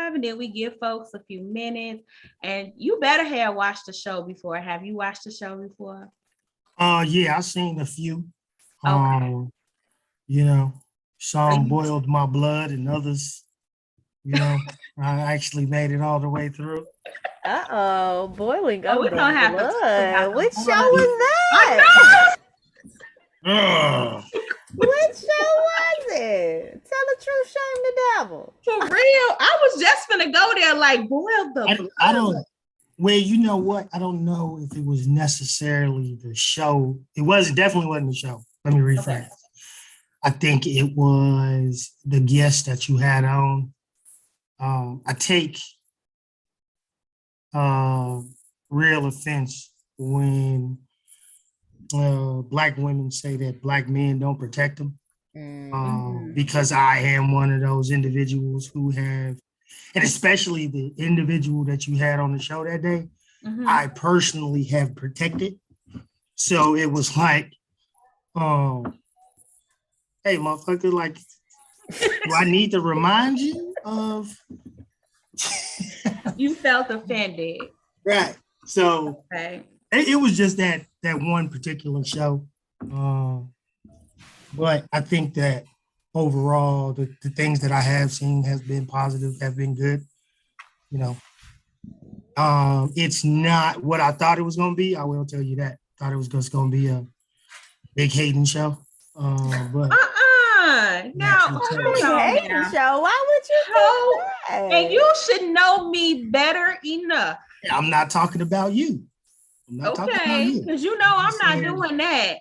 live, and then we give folks a few minutes. And you better have watched the show before. Have you watched the show before? Yeah, I've seen a few. Okay. You know, So some boiled my blood and others, I actually made it all the way through. Boiling oh, of we're the gonna have to talk about blood. the Which show blood. was I that? Ugh. Which show was it? Tell the truth, shame the devil. For real. I was just gonna go there like boil the blood. I don't. Well, you know what? I don't know if it was necessarily the show. Definitely wasn't the show. Let me rephrase. Okay. I think it was the guest that you had on. I take real offense when Black women say that Black men don't protect them. Because I am one of those individuals who have, and especially the individual that you had on the show that day, I personally have protected. So it was like, hey, motherfucker, like, do I need to remind you of? You felt offended. Right. So Okay. it was just that one particular show. But I think that overall, the things that I have seen has been positive, have been good. It's not what I thought it was going to be. I will tell you that. Thought it was just going to be a big hating show. But now, Hating show. Why would you do that? And you should know me better enough. I'm not talking about you. I'm not talking about you. Because I'm not doing that.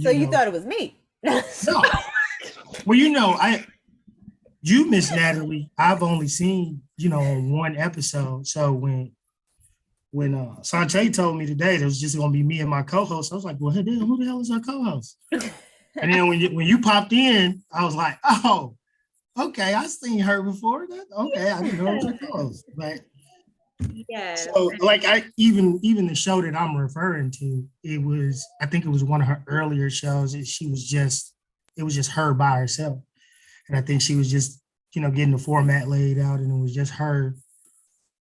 So you thought it was me? No. Well, you, Miss Natalie, I've only seen, on one episode. So when Sanjay told me today there was just going to be me and my co-host, I was like, well, who the hell is our co-host? And then when you popped in, I was like, oh, okay, I've seen her before. Okay, I didn't know it was her co-host. But yeah. So like even the show that I'm referring to, I think it was one of her earlier shows. It was just her by herself. And I think she was just, getting the format laid out, and it was just her,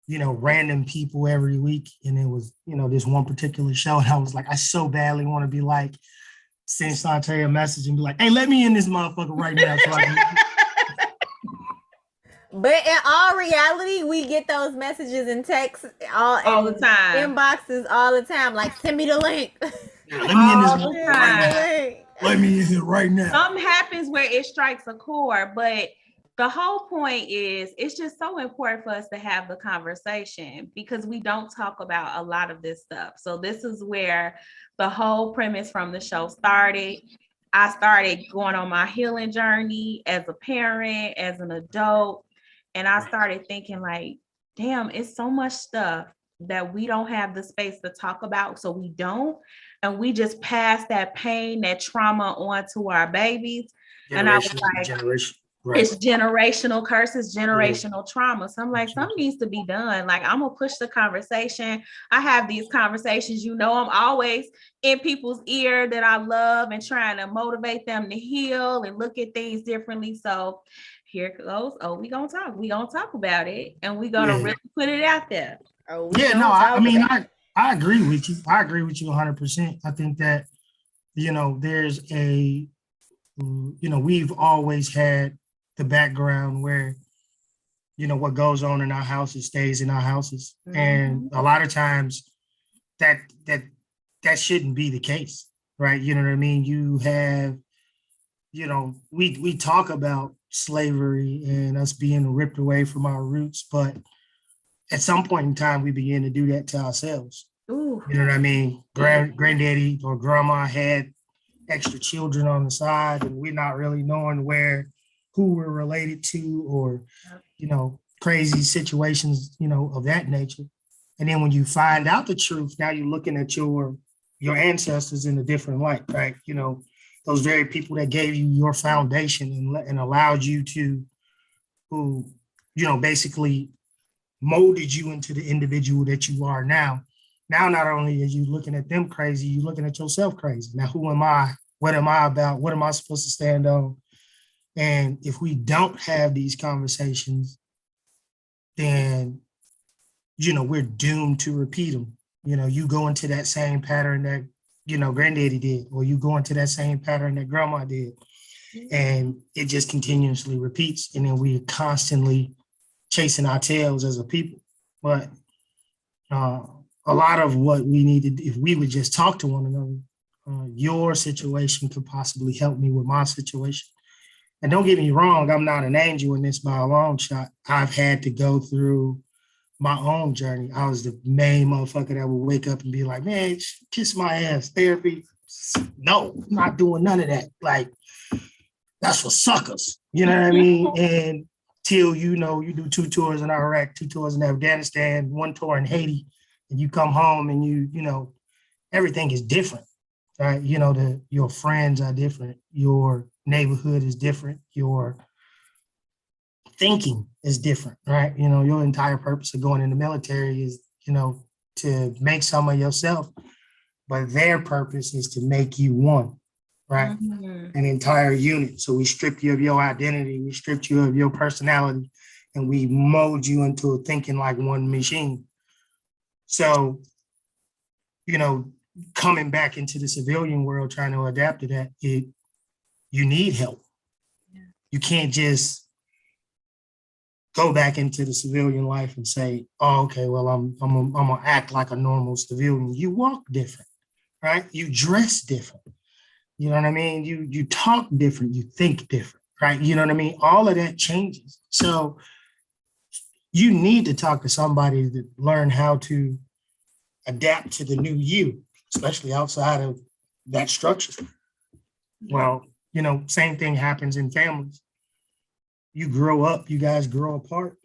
random people every week. And it was, this one particular show. And I was like, I so badly want to be like, send Shantae a message and be like, hey, let me in this motherfucker right now. So I can... But in all reality, we get those messages and texts all the time, inboxes all the time. Like, send me the link. Yeah, let me in this right now. Let me in here right now. Something happens where it strikes a chord, but the whole point is it's just so important for us to have the conversation because we don't talk about a lot of this stuff. So this is where the whole premise from the show started. I started going on my healing journey as a parent, as an adult. And I started thinking like, damn, it's so much stuff that we don't have the space to talk about. So we don't. And we just pass that pain, that trauma on to our babies. And I was like, it's generational curses, generational trauma. So I'm like, something needs to be done. Like, I'm going to push the conversation. I have these conversations, I'm always in people's ear that I love and trying to motivate them to heal and look at things differently. So here it goes. Oh, we're going to talk about it. And we're going to really put it out there. I agree with you. I agree with you 100%. I think that, there's we've always had the background where, what goes on in our houses stays in our houses. Mm-hmm. And a lot of times that shouldn't be the case, right? You know what I mean? You have, we talk about slavery and us being ripped away from our roots, but at some point in time, we begin to do that to ourselves. Ooh. You know what I mean? Granddaddy or grandma had extra children on the side, and we're not really knowing who we're related to, or crazy situations, of that nature. And then when you find out the truth, now you're looking at your ancestors in a different light, right? Those very people that gave you your foundation and allowed you to, who basically molded you into the individual that you are now. Now, not only are you looking at them crazy, you're looking at yourself crazy. Now, who am I? What am I about? What am I supposed to stand on? And if we don't have these conversations, then, we're doomed to repeat them. You go into that same pattern that, granddaddy did, or you go into that same pattern that grandma did. And it just continuously repeats. And then we're constantly chasing our tails as a people. But a lot of what we needed, if we would just talk to one another, your situation could possibly help me with my situation. And don't get me wrong, I'm not an angel in this by a long shot. I've had to go through my own journey. I was the main motherfucker that would wake up and be like, man, kiss my ass, therapy. No, I'm not doing none of that. Like, that's for suckers. You know what I mean? And till you do 2 tours in Iraq, 2 tours in Afghanistan, 1 tour in Haiti, and you come home and everything is different. Right? Your friends are different. Your neighborhood is different. Your thinking is different, right? Your entire purpose of going in the military is, to make some of yourself, but their purpose is to make you one, right? Mm-hmm. An entire unit. So we strip you of your identity, we stripped you of your personality, and we mold you into thinking like one machine. So, coming back into the civilian world, trying to adapt to that, you need help. Yeah. You can't just go back into the civilian life and say, oh, okay, well, I'm gonna act like a normal civilian. You walk different, right? You dress different. You know what I mean? You talk different, you think different, right? You know what I mean? All of that changes. So you need to talk to somebody to learn how to adapt to the new you, especially outside of that structure. Well, same thing happens in families. You grow up, you guys grow apart.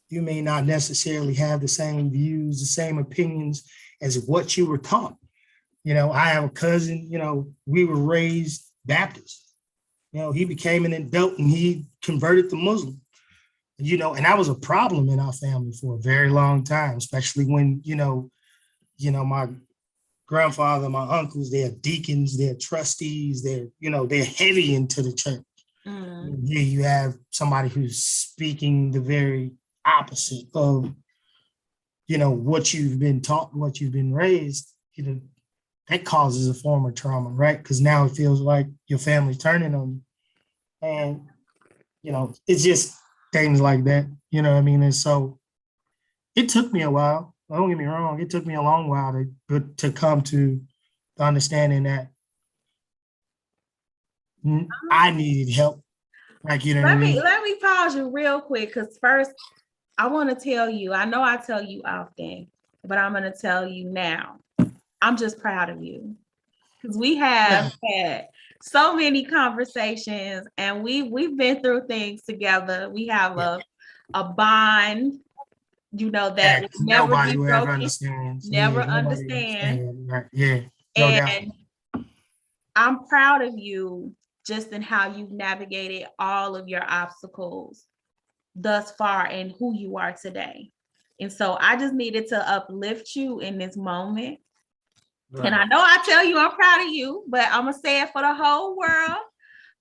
You may not necessarily have the same views, the same opinions as what you were taught. I have a cousin, we were raised Baptist. He became an adult and he converted to Muslim. And that was a problem in our family for a very long time, especially when, my grandfather, my uncles, they're deacons, they're trustees, they're heavy into the church. Mm. Here you have somebody who's speaking the very opposite of, what you've been taught, what you've been raised, that causes a form of trauma, right? Because now it feels like your family's turning on you. And, it's just things like that, what I mean? And so it took me a while. Don't get me wrong. It took me a long while to come to the understanding that I needed help. Like, what I mean? Let me pause you real quick. Because first, I want to tell you, I know I tell you often, but I'm going to tell you now. I'm just proud of you. Because we have had so many conversations and we've been through things together. We have a bond, that will never nobody be will broken, ever understand. Never understand. Right. Yeah. No and doubt. I'm proud of you just in how you've navigated all of your obstacles thus far and who you are today. And so I just needed to uplift you in this moment. Right. And I know I tell you I'm proud of you, but I'm going to say it for the whole world.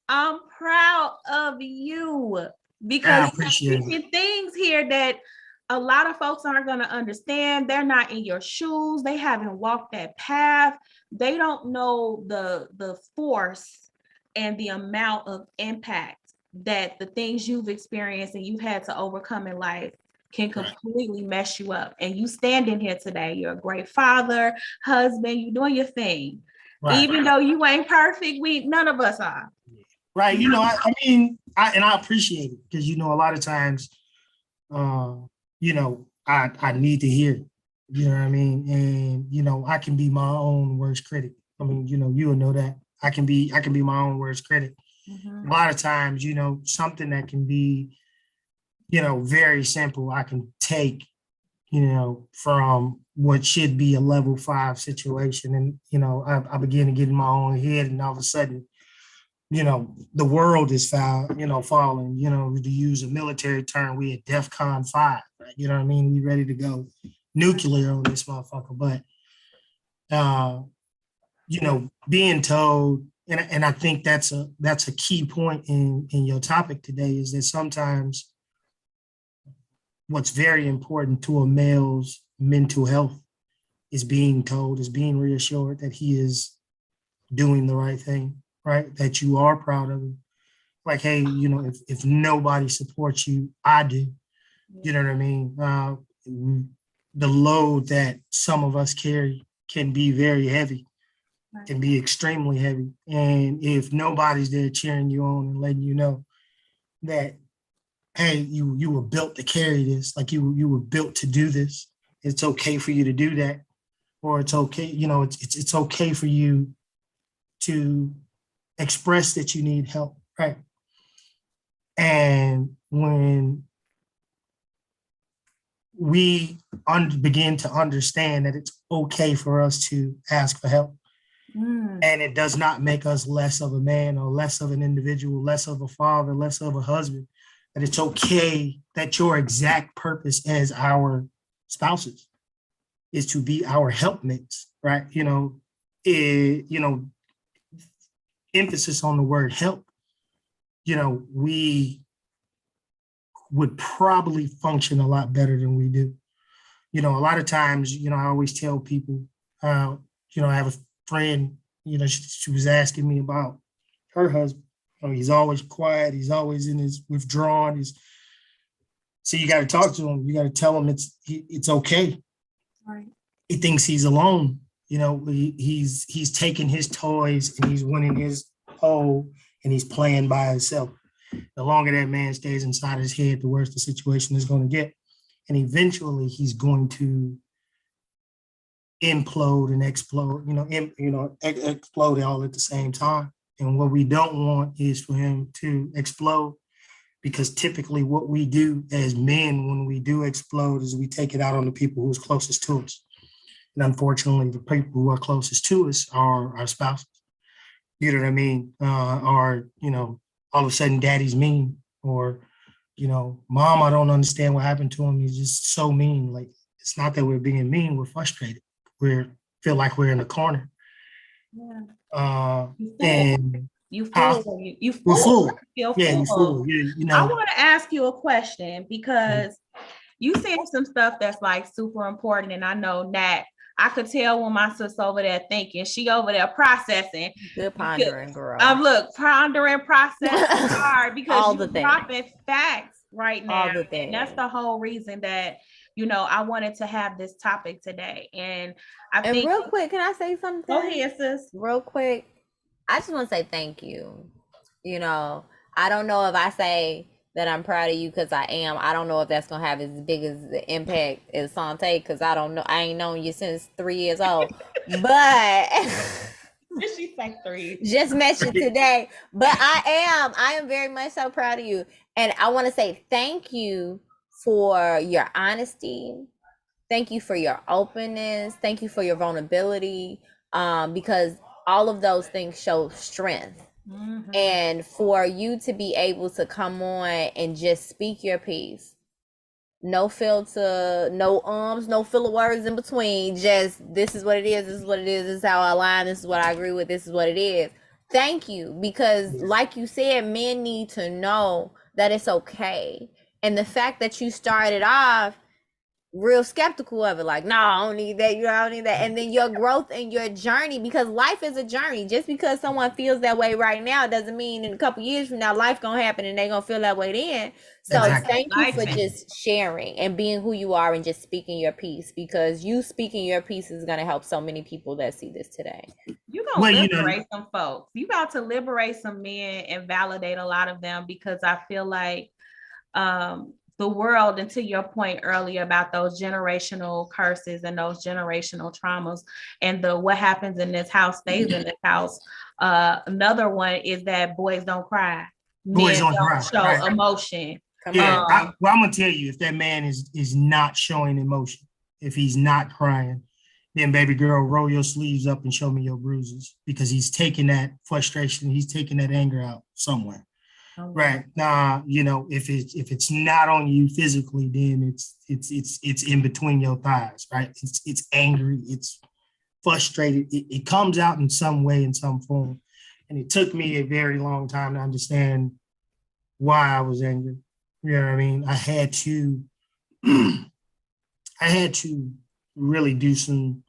I'm proud of you because you're speaking things here that a lot of folks aren't going to understand. They're not in your shoes. They haven't walked that path. They don't know the force and the amount of impact that the things you've experienced and you've had to overcome in life can completely mess you up. And you stand in here today. You're a great father, husband, you're doing your thing. Right. Even though you ain't perfect, none of us are. Right. I appreciate it because, a lot of times, I need to hear it. You know what I mean? And, I can be my own worst critic. I mean, you'll know that. I can be my own worst critic. Mm-hmm. A lot of times, something that can be, very simple, I can take, from what should be a level 5 situation. And, I begin to get in my own head and all of a sudden, the world is falling, to use a military term, we at DEFCON 5, right? You know what I mean? We ready to go nuclear on this motherfucker. But, being told, and I think that's a key point in your topic today is that sometimes what's very important to a male's mental health is being told, is being reassured that he is doing the right thing, right? That you are proud of him. Like, hey, if nobody supports you, I do. You know what I mean? The load that some of us carry can be very heavy, can be extremely heavy. And if nobody's there cheering you on and letting you know that, hey, you were built to carry this, like you were built to do this. It's okay for you to do that, or it's okay, it's okay for you to express that you need help, right? And when we begin to understand that it's okay for us to ask for help, and it does not make us less of a man or less of an individual, less of a father, less of a husband, that it's okay that your exact purpose as our spouses is to be our helpmates, right? Emphasis on the word help, we would probably function a lot better than we do. A lot of times, I always tell people, I have a friend, she was asking me about her husband. He's always quiet. He's always in his withdrawn. So you got to talk to him. You got to tell him it's okay. Right. He thinks he's alone. He's taking his toys and he's winning his hole and he's playing by himself. The longer that man stays inside his head, the worse the situation is going to get. And eventually he's going to implode and explode, explode all at the same time. And what we don't want is for him to explode, because typically what we do as men when we do explode is we take it out on the people who's closest to us. And unfortunately, the people who are closest to us are our spouses. You know what I mean? All of a sudden daddy's mean, or, mom, I don't understand what happened to him. He's just so mean. Like, it's not that we're being mean, we're frustrated. We feel like we're in a corner. Yeah. And you fool. You fool. We're full. You fool. I want to ask you a question, because you said some stuff that's like super important, and I know Nat, I could tell when my sister over there thinking, she over there processing. Good pondering, girl. Look, pondering, processing hard, because you're dropping facts right now. And that's the whole reason that, I wanted to have this topic today. And I think, real quick, can I say something? Go ahead, sis. Real quick, I just want to say thank you. I don't know if I say that I'm proud of you, because I am. I don't know if that's gonna have as big as the impact as Sante, because I don't know. I ain't known you since 3 years old. But she's like 3. Just met you today. But I am very much so proud of you. And I want to say thank you for your honesty. Thank you for your openness. Thank you for your vulnerability. Because all of those things show strength. Mm-hmm. And for you to be able to come on and just speak your piece, no filter, no no filler words in between, just this is what it is, this is what it is, this is how I align, this is what I agree with, this is what it is. Thank you, because like you said, men need to know that it's okay. And the fact that you started off real skeptical of it, like, no, I don't need that, I don't need that. And then your growth and your journey, because life is a journey. Just because someone feels that way right now doesn't mean in a couple years from now life gonna happen and they gonna feel that way then. So thank you for just sharing and being who you are and just speaking your piece, because you speaking your piece is gonna help so many people that see this today. You're gonna liberate some folks. You got to liberate some men and validate a lot of them, because I feel like the world, and to your point earlier about those generational curses and those generational traumas, and what happens in this house stays in this house. Another one is that boys don't cry. Boys don't cry. Show emotion. I'm gonna tell you, if that man is not showing emotion, if he's not crying, then baby girl, roll your sleeves up and show me your bruises, because he's taking that frustration, he's taking that anger out somewhere. Right. If it's not on you physically, then it's in between your thighs, right? It's angry, it's frustrated. It comes out in some way, in some form. And it took me a very long time to understand why I was angry. You know what I mean? I had to I had to really do some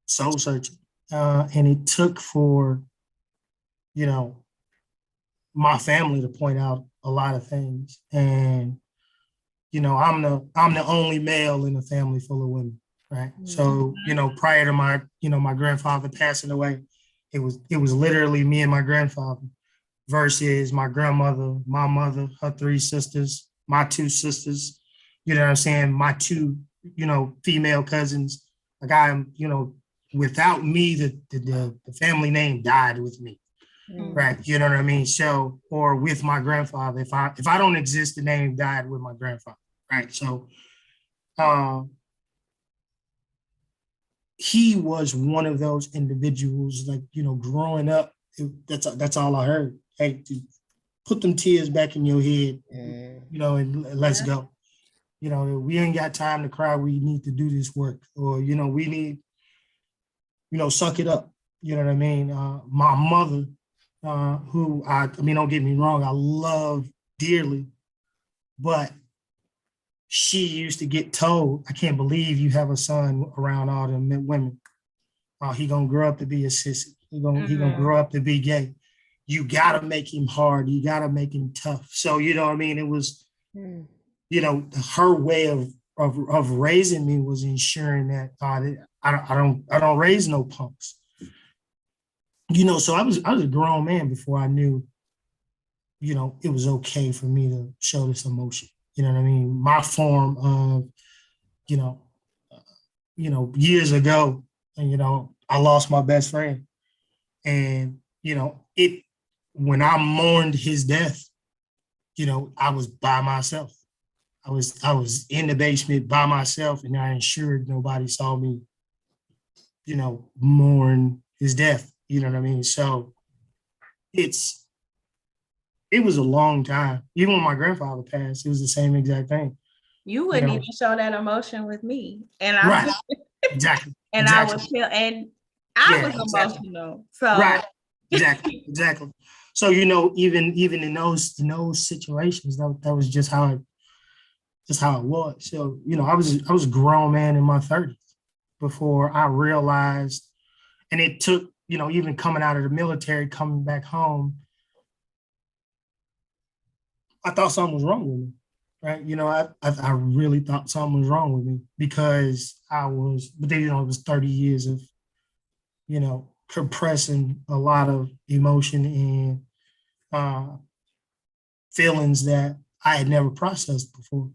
soul searching. And it took for, you know, my family to point out a lot of things. And, I'm the only male in a family full of women, right? So, prior to my grandfather passing away, it was literally me and my grandfather versus my grandmother, my mother, her three sisters, my two sisters, you know what I'm saying? My two, female cousins. Like without me, the family name died with me. Right. You know what I mean? So, or with my grandfather, if I don't exist, the name died with my grandfather. Right. So he was one of those individuals, like, growing up, that's all I heard. Hey, put them tears back in your head, and let's go. We ain't got time to cry. We need to do this work. Or, we need, suck it up. You know what I mean? My mother, who don't get me wrong, I love dearly, but she used to get told, I can't believe you have a son around all them women. He gonna grow up to be a sissy. He gonna grow up to be gay. You gotta make him hard. You gotta make him tough. So, you know what I mean? It was, her way of raising me was ensuring that I don't raise no punks. So I was a grown man before I knew, it was okay for me to show this emotion. You know what I mean? My form of, years ago, and, I lost my best friend. And, when I mourned his death, I was by myself. I was in the basement by myself, and I ensured nobody saw me, mourn his death. You know what I mean? So it was a long time. Even when my grandfather passed, it was the same exact thing. You wouldn't even show that emotion with me. And I right. Exactly. And exactly. I was feel and I was emotional. So right. Exactly. So, even in those situations, that was just how it was. So, I was a grown man in my 30s before I realized, and it took, even coming out of the military, coming back home, I thought something was wrong with me, right? I really thought something was wrong with me because but then, it was 30 years of, compressing a lot of emotion and feelings that I had never processed before.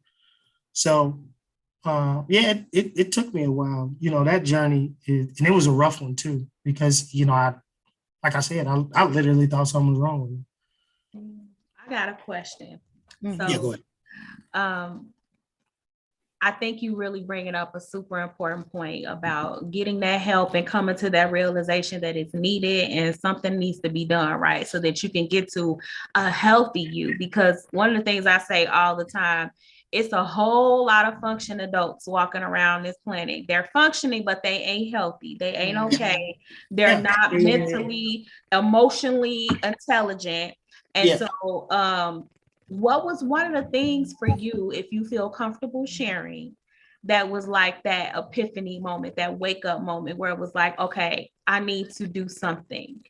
So, it took me a while, that journey, and it was a rough one too, because, like I said, I literally thought something was wrong with me. I got a question. So, yeah, go ahead. I think you really bringing up a super important point about getting that help and coming to that realization that it's needed and something needs to be done, right? So that you can get to a healthy you. Because one of the things I say all the time, it's a whole lot of functioning adults walking around this planet. They're functioning, but they ain't healthy. They ain't okay. They're not mentally, emotionally intelligent. And so, what was one of the things for you, if you feel comfortable sharing, that was like that epiphany moment, that wake up moment where it was like, okay, I need to do something?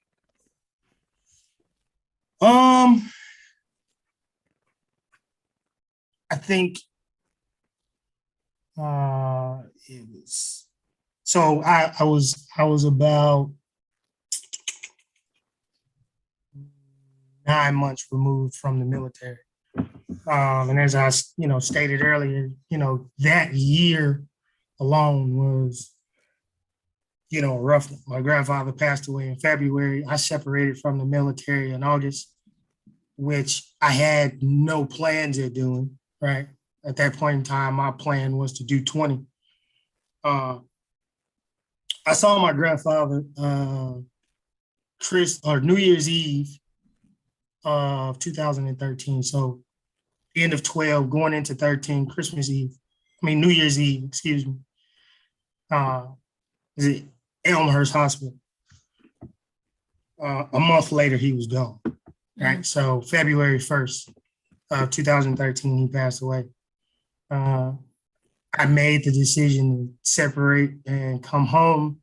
I think it was, so I was about 9 months removed from the military. And as I, stated earlier, that year alone was, a rough one. My grandfather passed away in February. I separated from the military in August, which I had no plans of doing, right? At that point in time, my plan was to do 20. I saw my grandfather New Year's Eve of 2013. So end of 12, going into 13, New Year's Eve, excuse me. Is it Elmhurst Hospital? A month later, he was gone, right? So February 1st of 2013, he passed away. I made the decision to separate and come home,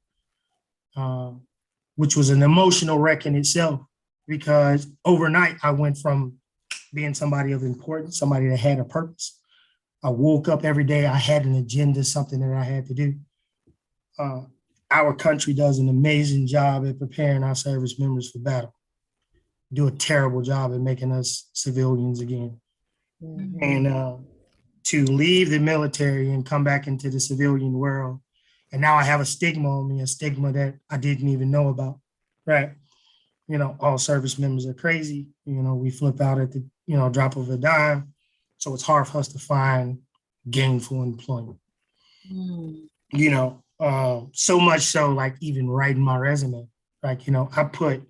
which was an emotional wreck in itself, because overnight I went from being somebody of importance, somebody that had a purpose. I woke up every day, I had an agenda, something that I had to do. Our country does an amazing job at preparing our service members for battle. Do a terrible job at making us civilians again. Mm-hmm. And to leave the military and come back into the civilian world, and now I have a stigma on me, a stigma that I didn't even know about, right? You know, all service members are crazy. You know, we flip out at the, drop of a dime. So it's hard for us to find gainful employment. You know, so much so, like even writing my resume, like, I put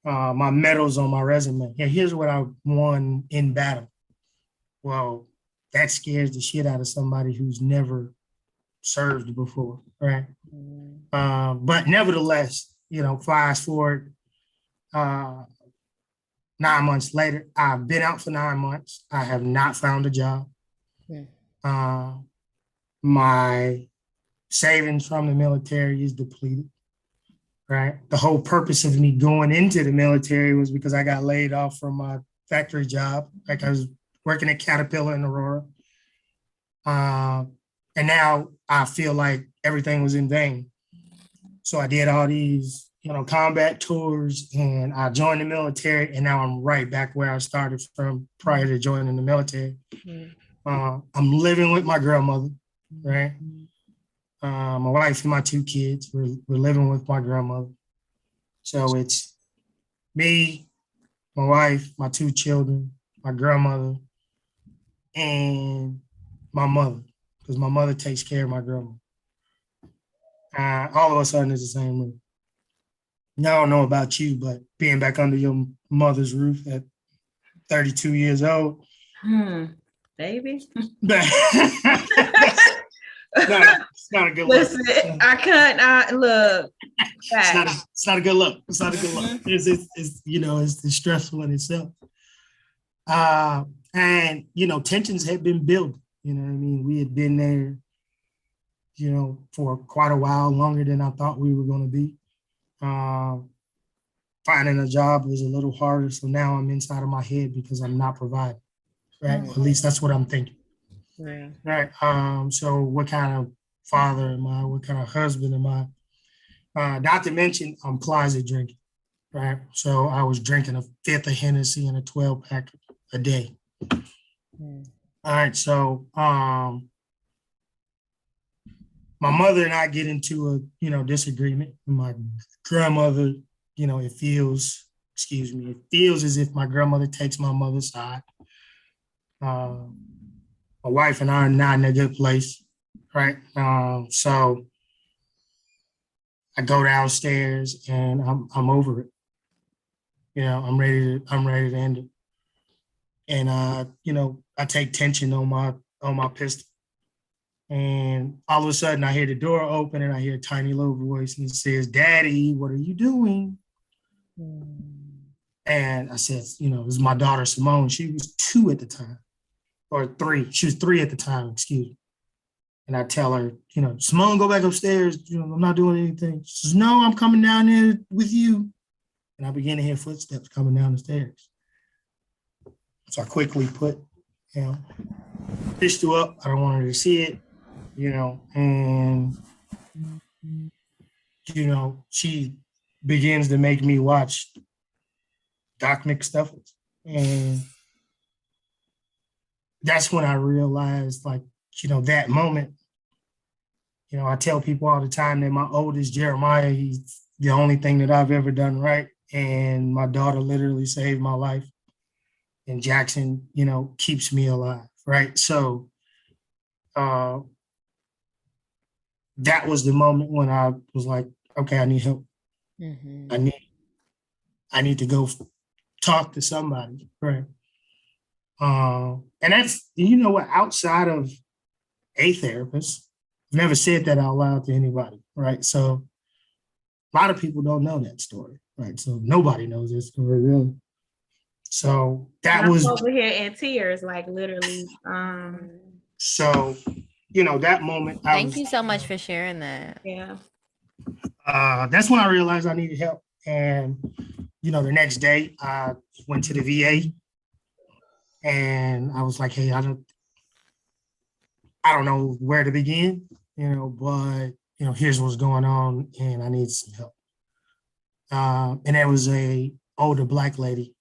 my medals on my resume. Yeah, here's what I won in battle. Well, that scares the shit out of somebody who's never served before, right? But nevertheless, fast forward 9 months later, I've been out for 9 months. I have not found a job. My savings from the military is depleted, right? The whole purpose of me going into the military was because I got laid off from my factory job. Like I was working at Caterpillar in Aurora. And now I feel like everything was in vain. So I did all these, combat tours, and I joined the military, and now I'm right back where I started from prior to joining the military. I'm living with my grandmother, right? My wife and my 2 kids, we're living with my grandmother. So it's me, my wife, my 2 children, my grandmother, and my mother, because my mother takes care of my grandma. All of us are in the same room. Now, I don't know about you, but being back under your mother's roof at 32 years old. Baby. It's not a good look. Listen, I couldn't look. It's not a good look. It's not a good look. It's stressful in itself. And tensions had been building. You know what I mean? We had been there, for quite a while, longer than I thought we were going to be. Finding a job was a little harder. So now I'm inside of my head because I'm not providing, right? At least that's what I'm thinking. Yeah. Right. So what kind of father am I? What kind of husband am I? Not to mention I'm closet drinking, right? So I was drinking a 5th of Hennessy and a 12-pack a day. All right. So my mother and I get into a disagreement. My grandmother, it feels as if my grandmother takes my mother's side. My wife and I are not in a good place, right? So I go downstairs and I'm over it. I'm ready to end it. And I take tension on my pistol. And all of a sudden I hear the door open and I hear a tiny little voice and it says, "Daddy, what are you doing?" And I said, it was my daughter Simone. She was 2 at the time. Or 3. She was 3 at the time, excuse me. And I tell her, "Simone, go back upstairs. I'm not doing anything." She says, "No, I'm coming down there with you." And I begin to hear footsteps coming down the stairs. So I quickly put, pistol up. I don't want her to see it, and, she begins to make me watch Doc McStuffins. And that's when I realized, that moment, I tell people all the time that my oldest, Jeremiah, he's the only thing that I've ever done right. And my daughter literally saved my life. And Jackson, keeps me alive, right? So that was the moment when I was like, okay, I need help. Mm-hmm. I need to go talk to somebody, right? And that's, outside of a therapist, I've never said that out loud to anybody, right? So a lot of people don't know that story, right? So nobody knows this story, really. So that was over here in tears, like literally. So that moment, Thank you so much for sharing that. Yeah. That's when I realized I needed help. And, the next day I went to the VA and I was like, hey, I don't know where to begin, but, here's what's going on and I need some help. And there was a older Black lady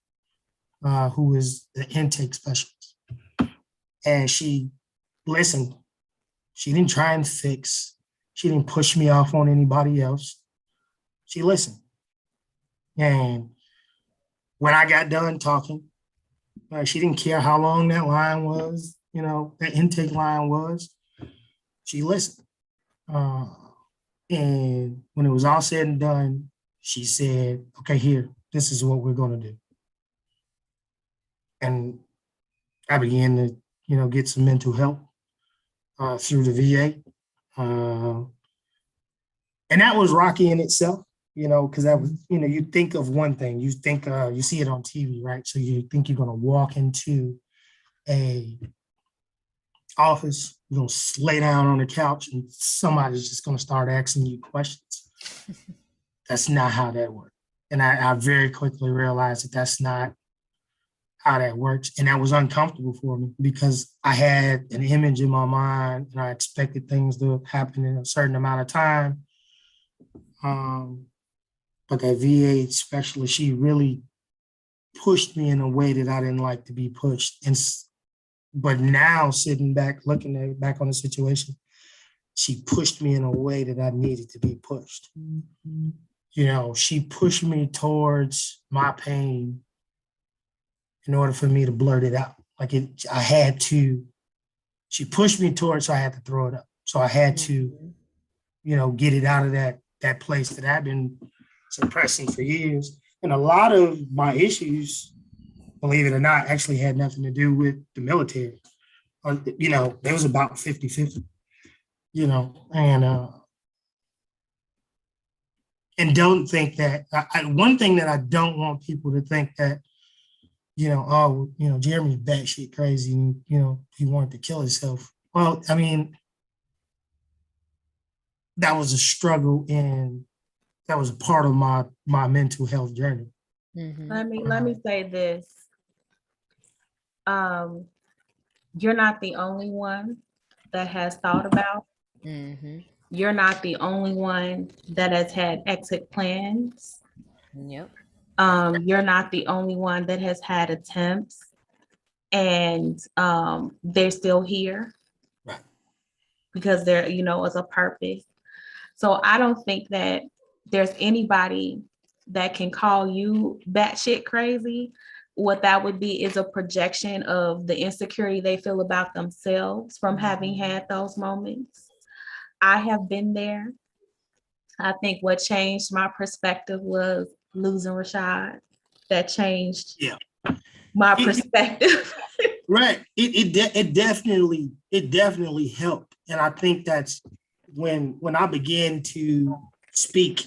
who was the intake specialist. And she listened. She didn't try and fix. She didn't push me off on anybody else. She listened. And when I got done talking, she didn't care how long that line was, that intake line was. She listened. And when it was all said and done, she said, okay, here, this is what we're going to do. And I began to, get some mental help through the VA. And that was rocky in itself, because that was, you think of one thing, you think, you see it on TV, right? So you think you're going to walk into a office, you're going to lay down on the couch and somebody's just going to start asking you questions. That's not how that works. And I very quickly realized that that's not how that works. And that was uncomfortable for me because I had an image in my mind and I expected things to happen in a certain amount of time. But that VA specialist, she really pushed me in a way that I didn't like to be pushed. But now sitting back, looking back on the situation, she pushed me in a way that I needed to be pushed. Mm-hmm. She pushed me towards my pain in order for me to blurt it out. She pushed me towards, so I had to throw it up. So I had to, get it out of that place that I've been suppressing for years. And a lot of my issues, believe it or not, actually had nothing to do with the military. There was about 50-50, and don't think that, one thing that I don't want people to think that, Jeremy's batshit crazy and, he wanted to kill himself. Well, I mean, that was a struggle and that was a part of my mental health journey. Mm-hmm. Let me say this. You're not the only one that has thought about. Mm-hmm. You're not the only one that has had exit plans. Yep. You're not the only one that has had attempts and they're still here. Right. Because there, is a purpose. So I don't think that there's anybody that can call you batshit crazy. What that would be is a projection of the insecurity they feel about themselves from having had those moments. I have been there. I think what changed my perspective was losing Rashad. That changed my perspective. Right. It definitely helped. And I think that's when I began to speak,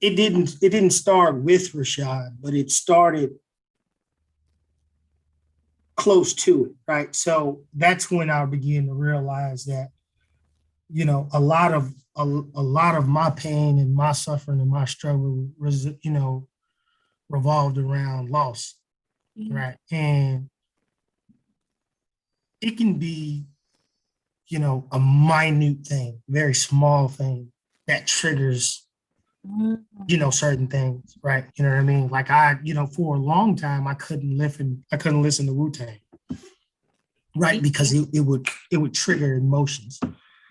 it didn't start with Rashad, but it started close to it, right? So that's when I began to realize that, a lot of my pain and my suffering and my struggle was, revolved around loss, right? And it can be, a minute thing, very small thing that triggers, certain things, right? You know what I mean? Like for a long time, I couldn't listen to Wu-Tang, right? Because it would trigger emotions.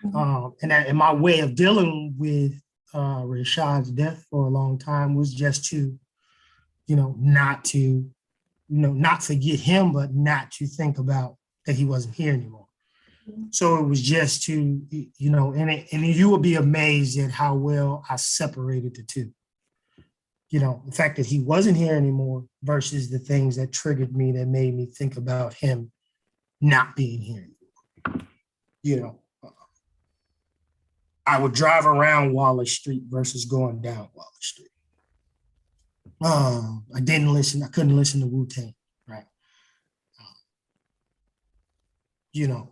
And my way of dealing with Rashad's death for a long time was just to, not forget him, but not to think about that he wasn't here anymore. So it was just to, and you would be amazed at how well I separated the two. The fact that he wasn't here anymore versus the things that triggered me that made me think about him not being here anymore. I would drive around Wallace Street versus going down Wallace Street. I couldn't listen to Wu-Tang, right?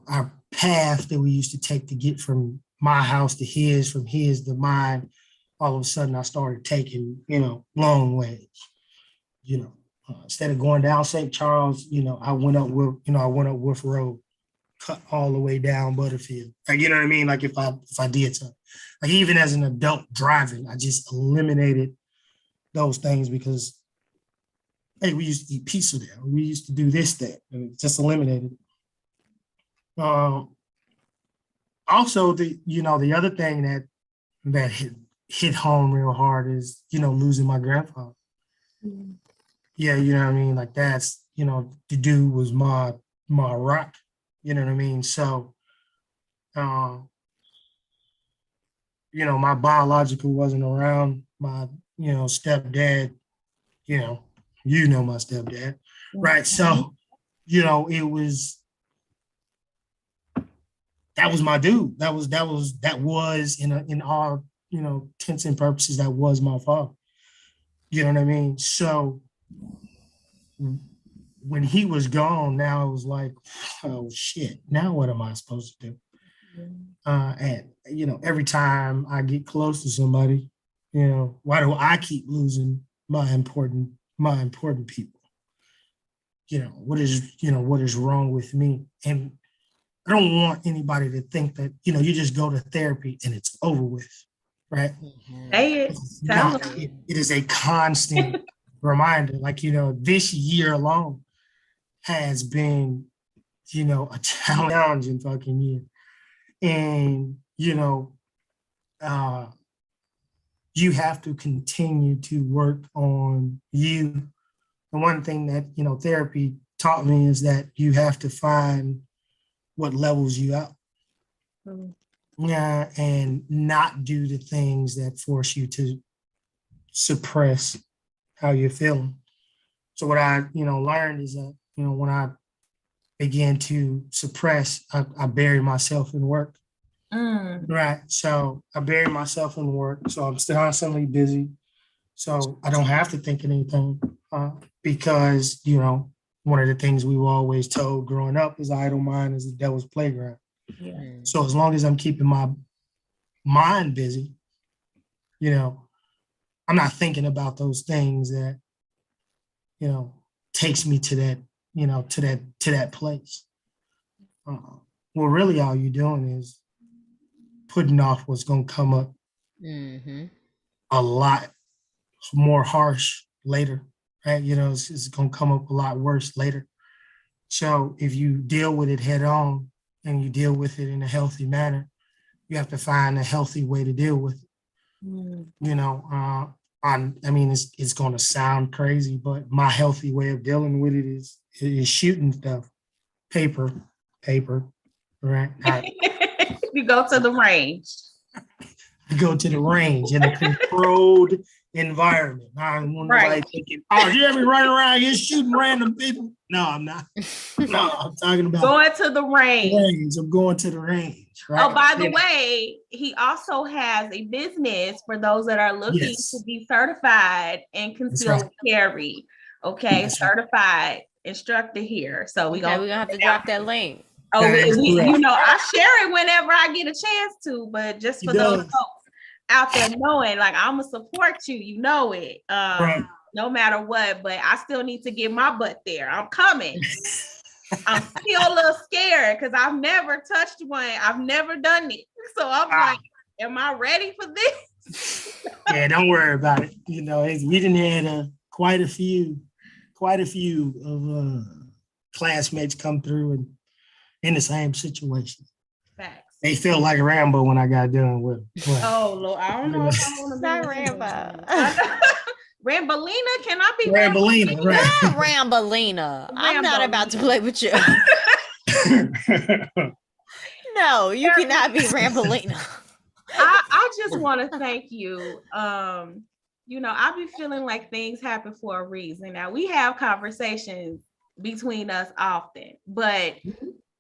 our path that we used to take to get from my house to his, from his to mine, all of a sudden I started taking, long ways. Instead of going down St. Charles, I went up Wolf Road, cut all the way down Butterfield. Like, you know what I mean? Like if I did something, like even as an adult driving, I just eliminated those things because, hey, we used to eat pizza there. We used to do this, that, and it just eliminated it. Also, the other thing that hit home real hard is, losing my grandfather. Mm-hmm. Yeah, you know what I mean? Like that's, the dude was my rock, you know what I mean? So, my biological wasn't around. My, stepdad, my stepdad, right? So, it was, that was my dude. That was in all, intents and purposes, that was my father. You know what I mean? So when he was gone, now it was like, oh shit, now what am I supposed to do? And every time I get close to somebody, why do I keep losing my important people? What is wrong with me? And I don't want anybody to think that, you just go to therapy and it's over with, right? Hey, it is a constant reminder. Like, this year alone has been, a challenging fucking year. And, you have to continue to work on you. And one thing that, therapy taught me is that you have to find what levels you out. Yeah, and not do the things that force you to suppress how you're feeling. So what I, learned is that, when I began to suppress, I buried myself in work. Right. So I buried myself in work. So I'm constantly busy. So I don't have to think of anything because, one of the things we were always told growing up is idle mind is the devil's playground. Yeah. So as long as I'm keeping my mind busy, I'm not thinking about those things that, takes me to that, to that place. Well, really all you're doing is putting off what's going to come up a lot more harsh later, right? It's going to come up a lot worse later. So if you deal with it head on and you deal with it in a healthy manner, you have to find a healthy way to deal with it. It's going to sound crazy, but my healthy way of dealing with it is shooting stuff, paper, right? You go to the range. Go to the range in a controlled environment. I don't want nobody thinking, oh, you ever running around here shooting random people? No, I'm not. No, I'm talking about going to the range. I'm going to the range. Right? Oh, by the way, he also has a business for those that are looking to be certified and concealed carry. Okay, that's certified instructor here. So we're gonna have to drop that link. Oh, I share it whenever I get a chance to, but just for those folks out there knowing, like, I'm gonna support you, it, no matter what, but I still need to get my butt there. I'm coming. I'm still a little scared because I've never touched one. I've never done it. So I'm like, am I ready for this? Yeah, don't worry about it. We didn't had quite a few of classmates come through and in the same situation. Facts. They felt like Rambo when I got done with them. Oh Lord, I don't know if I want to be Rambo. Rambolina, can I be Rambolina? Right. Not Rambolina. I'm not about to play with you. No, you cannot be Rambolina. I just want to thank you. I be feeling like things happen for a reason. Now we have conversations between us often, but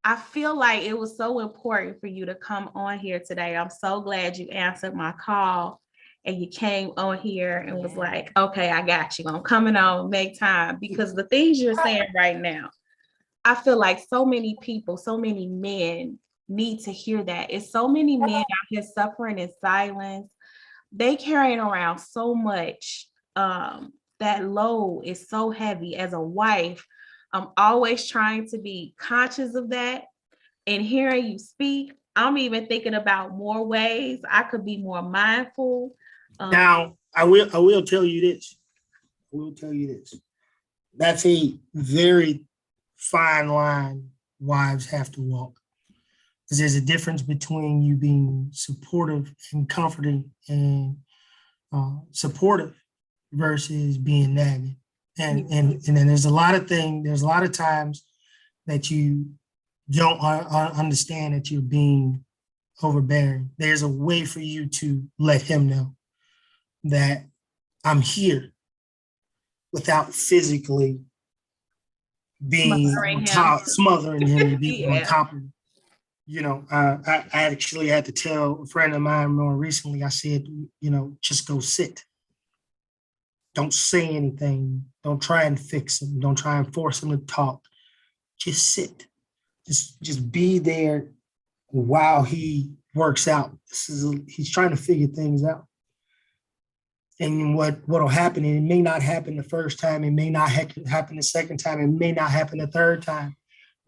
I feel like it was so important for you to come on here today. I'm so glad you answered my call and you came on here and was like, okay, I got you. I'm coming on, make time, because the things you're saying right now, I feel like so many people, so many men need to hear that. It's so many men out here suffering in silence. They carrying around so much. That load is so heavy. As a wife, I'm always trying to be conscious of that. And hearing you speak, I'm even thinking about more ways I could be more mindful. Now, I will tell you this. I will tell you this. That's a very fine line wives have to walk. Because there's a difference between you being supportive and comforting and supportive versus being nagging. And then there's a lot of times that you don't understand that you're being overbearing. There's a way for you to let him know that I'm here without physically being smothering him and being on top of him. You know, I actually had to tell a friend of mine more recently, I said, you know, just go sit. Don't say anything. Don't try and fix him. Don't try and force him to talk. Just sit. Just be there while he works out. He's trying to figure things out. And what'll happen, and it may not happen the first time, it may not happen the second time, it may not happen the third time,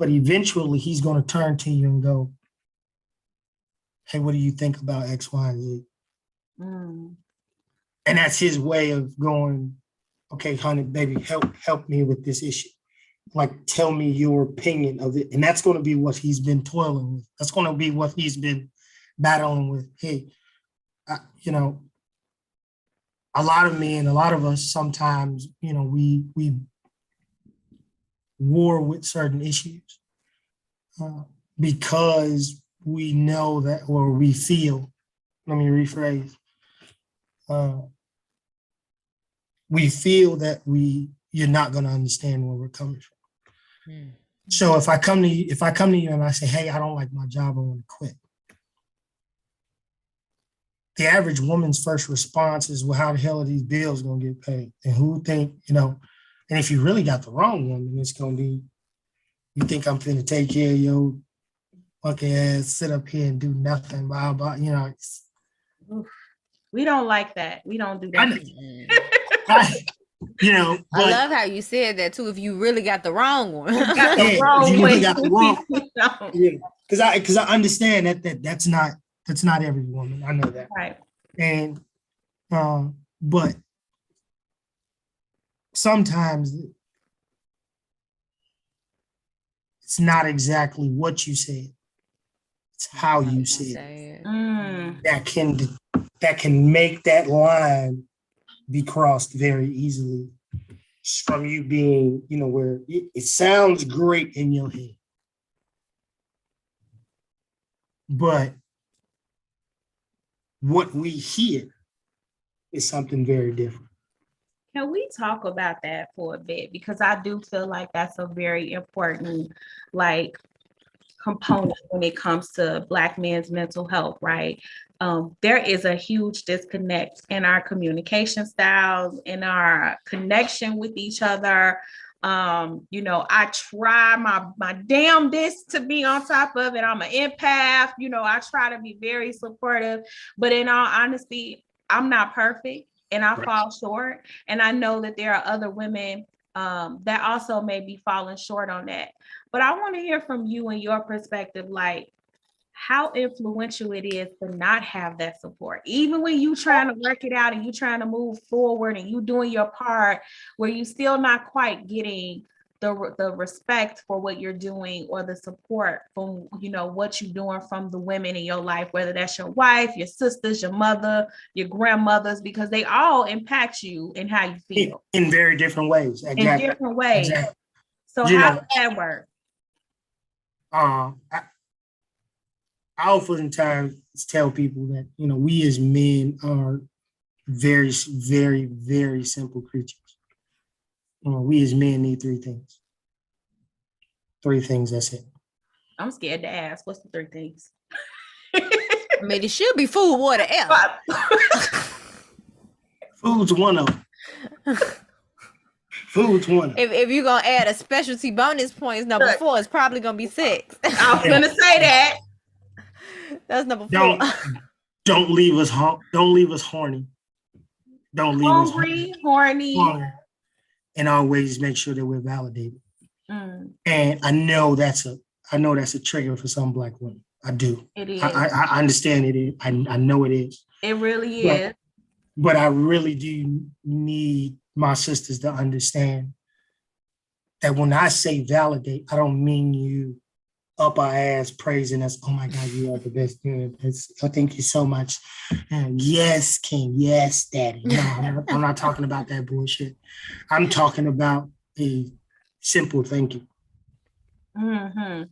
but eventually he's going to turn to you and go, hey, what do you think about X, Y, and Z? And that's his way of going, okay, honey, baby, help me with this issue. Like, tell me your opinion of it. And that's going to be what he's been toiling with. That's going to be what he's been battling with. Hey, you know, a lot of men, a lot of us sometimes, you know, we war with certain issues because we know that, or we feel, let me rephrase, we feel that you're not going to understand where we're coming from. So if I come to you and I say, hey, I don't like my job, I want to quit. The average woman's first response is, well, how the hell are these bills going to get paid? And who think, you know, and if you really got the wrong woman, it's going to be, you think I'm finna take care of your fucking ass, sit up here and do nothing, blah, blah, you know. We don't like that. We don't do that. You know, I love how you said that too. If you really got the wrong one, Because I understand that's not every woman. I know that, right? And but sometimes it's not exactly what you said; it's how you said it. That can make that line be crossed very easily from you being, you know, where it sounds great in your head, but what we hear is something very different. Can we talk about that for a bit? Because I do feel like that's a very important, like, component when it comes to Black men's mental health, right? There is a huge disconnect in our communication styles, in our connection with each other. You know, I try my damnedest to be on top of it. I'm an empath, you know, I try to be very supportive, but in all honesty, I'm not perfect and I fall short. And I know that there are other women that also may be falling short on that. But I want to hear from you and your perspective, like, how influential it is to not have that support, even when you trying to work it out and you trying to move forward and you doing your part, where you still not quite getting the respect for what you're doing or the support from, you know, what you're doing from the women in your life, whether that's your wife, your sisters, your mother, your grandmothers, because they all impact you and how you feel in very different ways. Exactly. In different ways. Exactly. So how does that work? I oftentimes tell people that, you know, we as men are very, very, very simple creatures. We as men need three things. Three things, that's it. I'm scared to ask. What's the three things? I mean, it should be food, water, air. Food's one of them. Full 20. If you're gonna add a specialty bonus points, number 4 is probably gonna be 6. I was gonna say that. That's number 4. Don't leave us horny. Don't leave us horny. And always make sure that we're validated. And I know that's a trigger for some Black women. I do. It is. I understand it is. I know it is. It really is. But I really do need my sisters to understand that when I say validate, I don't mean you up our ass praising us. Oh my God, you are the best. Oh, thank you so much. Yes, King. Yes, Daddy. No, I'm not talking about that bullshit. I'm talking about a simple thank you. Mm-hmm.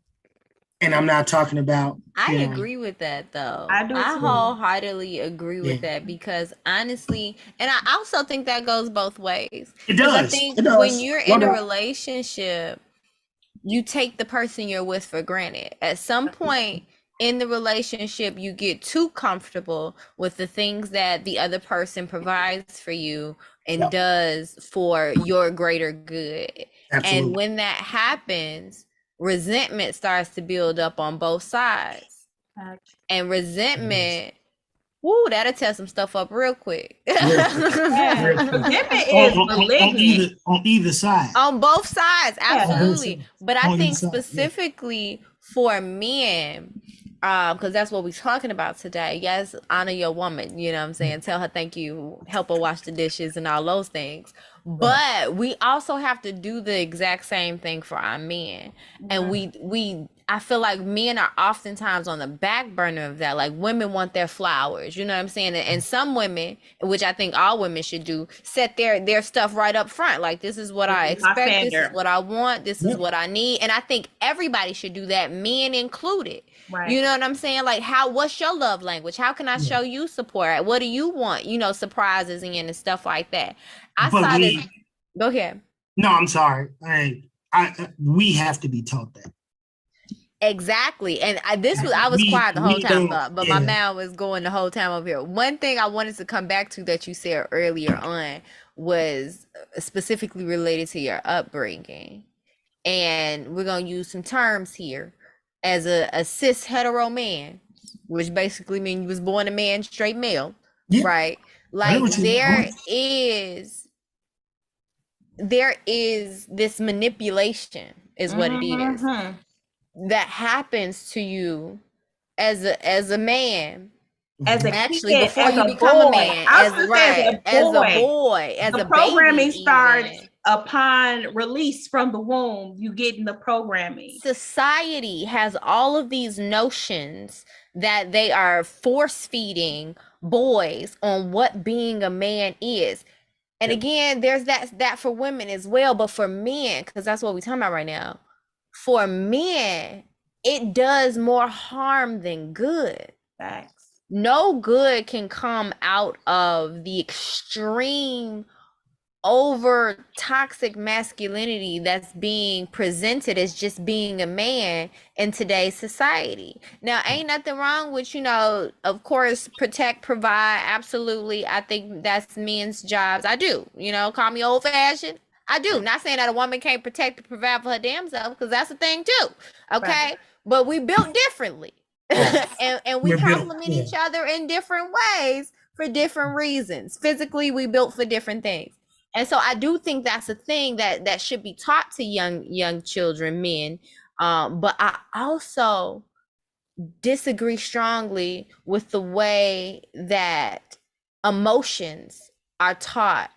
And I'm not talking about. I agree with that, though. I do. I wholeheartedly agree with that because honestly, and I also think that goes both ways. It does. I think when you're in a relationship, you take the person you're with for granted. At some point in the relationship, you get too comfortable with the things that the other person provides for you and does for your greater good. Absolutely. And when that happens, resentment starts to build up on both sides. And resentment, that'll tear some stuff up real quick. Resentment is on either side. On both sides, absolutely. But I think specifically for men, because that's what we're talking about today. Yes, honor your woman, you know what I'm saying? Tell her thank you, help her wash the dishes and all those things. But we also have to do the exact same thing for our men. And I feel like men are oftentimes on the back burner of that. Like women want their flowers, you know what I'm saying? And some women, which I think all women should do, set their stuff right up front. Like, this is what I expect, this is what I want, this is what I need. And I think everybody should do that, men included. Right. You know what I'm saying? Like, what's your love language? How can I show you support? What do you want? Surprises and stuff like that. Go ahead. No, I'm sorry. We have to be taught that. Exactly. And I was quiet the whole time, but my mouth was going the whole time over here. One thing I wanted to come back to that you said earlier on was specifically related to your upbringing. And we're going to use some terms here. As a cis hetero man, which basically means you was born a man, straight male, right? Like there is this manipulation is what it is that happens to you as a man, as a actually kid, before you become a man, as a boy, as a programming baby starts even. Upon release from the womb, you get in the programming. Society has all of these notions that they are force feeding boys on what being a man is. And again, there's that for women as well, but for men, because that's what we're talking about right now, for men, it does more harm than good. Facts. No good can come out of the extreme over toxic masculinity that's being presented as just being a man in today's society. Now, ain't nothing wrong with, of course, protect, provide. Absolutely. I think that's men's jobs. I do, call me old fashioned. I do. Not saying that a woman can't protect and provide for her damn self, because that's a thing too. Okay. Right. But we built differently and we complement each other in different ways for different reasons. Physically, we built for different things. And so I do think that's a thing that should be taught to young children, men. But I also disagree strongly with the way that emotions are taught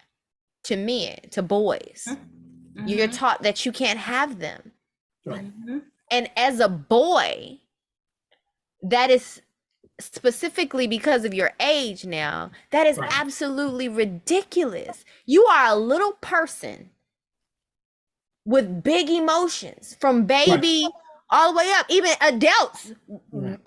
to men, to boys. Mm-hmm. You're taught that you can't have them. Mm-hmm. And as a boy, that is specifically because of your age now, that is absolutely ridiculous. You are a little person with big emotions, from baby all the way up. Even adults,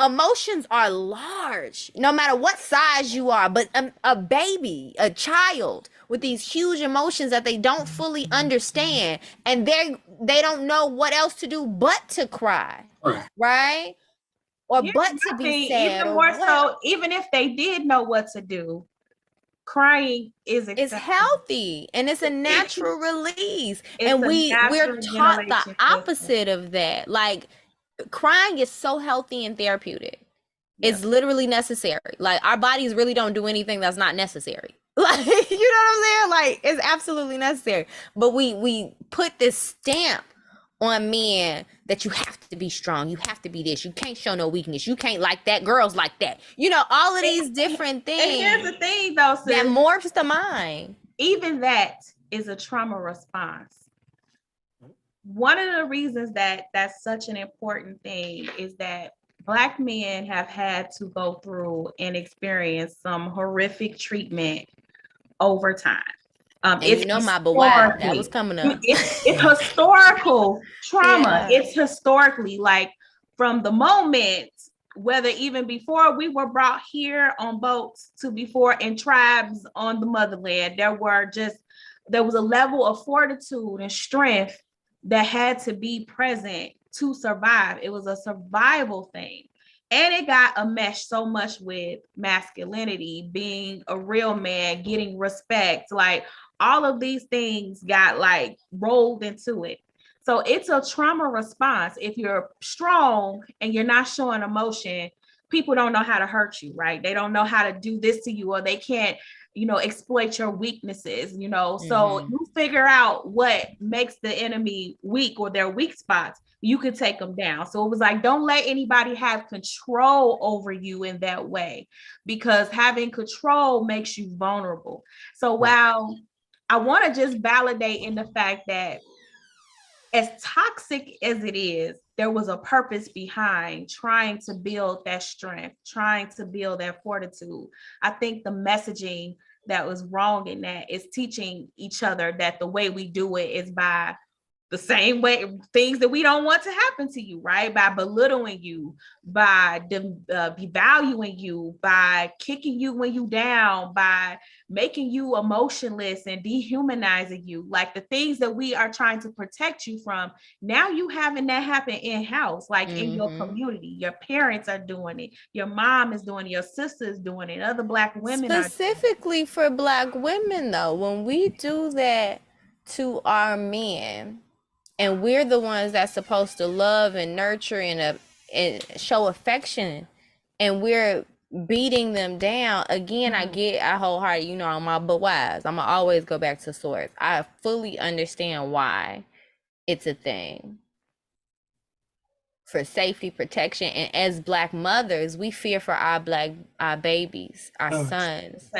emotions are large, no matter what size you are. But a baby, a child with these huge emotions that they don't fully understand, and they don't know what else to do but to cry, right? Or but to be sad. Even more so, even if they did know what to do, crying is It's acceptable. healthy and it's a natural release. It's And a we're natural taught the ventilation system. opposite of that. Like crying is so healthy and therapeutic. Yep. It's literally necessary. Like our bodies really don't do anything that's not necessary. Like, you know what I'm saying? Like it's absolutely necessary. But we put this stamp on men that you have to be strong. You have to be this. You can't show no weakness. You can't like that. Girls like that. You know, all of these different things. And here's the thing though, sis, that morphs the mind. Even that is a trauma response. One of the reasons that that's such an important thing is that Black men have had to go through and experience some horrific treatment over time. And you know my boy, that was coming up. It's historical trauma. Yeah. It's historically, like from the moment, whether even before we were brought here on boats to before in tribes on the motherland, there was a level of fortitude and strength that had to be present to survive. It was a survival thing. And it got enmeshed so much with masculinity, being a real man, getting respect, like all of these things got like rolled into it. So it's a trauma response. If you're strong and you're not showing emotion, people don't know how to hurt you, right? They don't know how to do this to you, or they can't, exploit your weaknesses, So you figure out what makes the enemy weak or their weak spots. You could take them down. So it was like, don't let anybody have control over you in that way, because having control makes you vulnerable. So while I want to just validate in the fact that as toxic as it is, there was a purpose behind trying to build that strength, trying to build that fortitude. I think the messaging that was wrong in that is teaching each other that the way we do it is by the same way, things that we don't want to happen to you, right? By belittling you, by devaluing you, by kicking you when you down, by making you emotionless and dehumanizing you, like the things that we are trying to protect you from. Now you having that happen in-house, like in your community. Your parents are doing it. Your mom is doing it. Your sister is doing it. Other Black women specifically for Black women, though, when we do that to our men, and we're the ones that's supposed to love and nurture and show affection, and we're beating them down again. I wholeheartedly, I'm my but wise. I'm gonna always go back to source. I fully understand why it's a thing for safety, protection, and as Black mothers, we fear for our babies, our sons,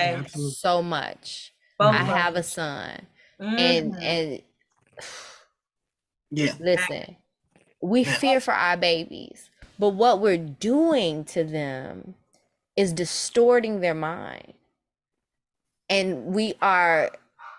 so much. I have a son, and listen, we fear for our babies, but what we're doing to them is distorting their mind. And we are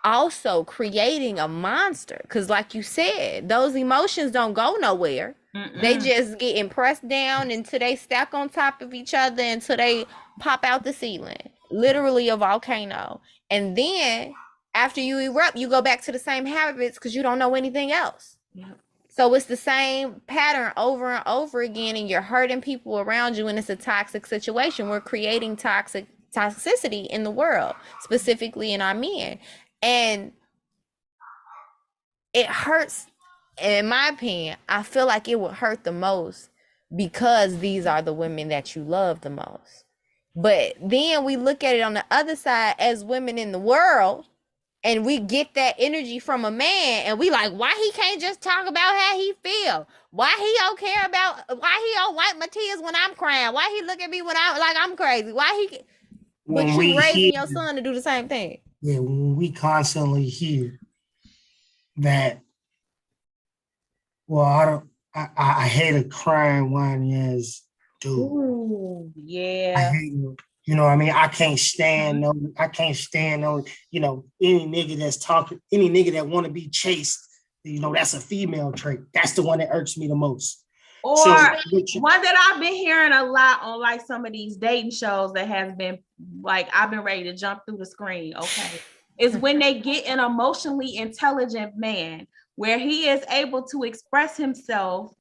also creating a monster, because like you said, those emotions don't go nowhere. They just get impressed down until they stack on top of each other until they pop out the ceiling, literally a volcano. And then after you erupt, you go back to the same habits because you don't know anything else. So it's the same pattern over and over again, and you're hurting people around you, and it's a toxic situation. We're creating toxicity in the world, specifically in our men. And it hurts. In my opinion, I feel like it would hurt the most because these are the women that you love the most. But then we look at it on the other side as women in the world, and we get that energy from a man, and we like, why he can't just talk about how he feel? Why he don't care about, why he don't wipe my tears when I'm crying? Why he look at me when I'm crazy? Why he, but you raising your son to do the same thing. Yeah, when we constantly hear that, well, I hate a crying, whiny ass dude. Ooh, yeah. I hate him. You know what I mean? I can't stand no, any nigga that's talking, any nigga that want to be chased, that's a female trait. That's the one that irks me the most. Or one that I've been hearing a lot on like some of these dating shows that has been like, I've been ready to jump through the screen, okay, is when they get an emotionally intelligent man where he is able to express himself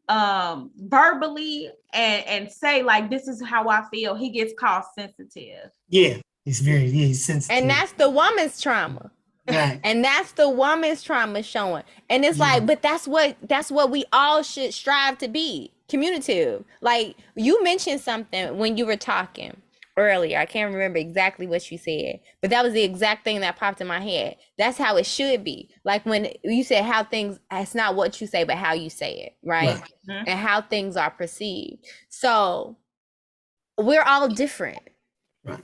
verbally and say like, this is how I feel. He gets called sensitive. Yeah. It's very sensitive. And that's the woman's trauma. Right. And that's the woman's trauma showing. And it's like, but that's what we all should strive to be. Communicative. Like you mentioned something when you were talking earlier. I can't remember exactly what you said, but that was the exact thing that popped in my head. That's how it should be. Like when you said how things, it's not what you say, but how you say it, right? And how things are perceived. So we're all different.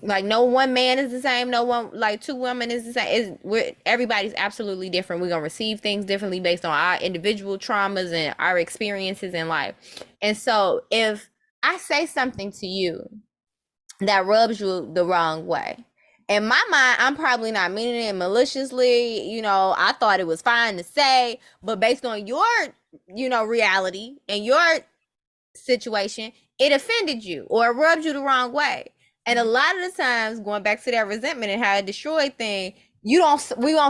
Like no one man is the same, no one, like two women is the same. Everybody's absolutely different. We're gonna receive things differently based on our individual traumas and our experiences in life. And so if I say something to you that rubs you the wrong way, in my mind, I'm probably not meaning it maliciously. You know, I thought it was fine to say, but based on your, reality and your situation, it offended you or it rubbed you the wrong way. And a lot of the times, going back to that resentment and how it destroyed thing, we won't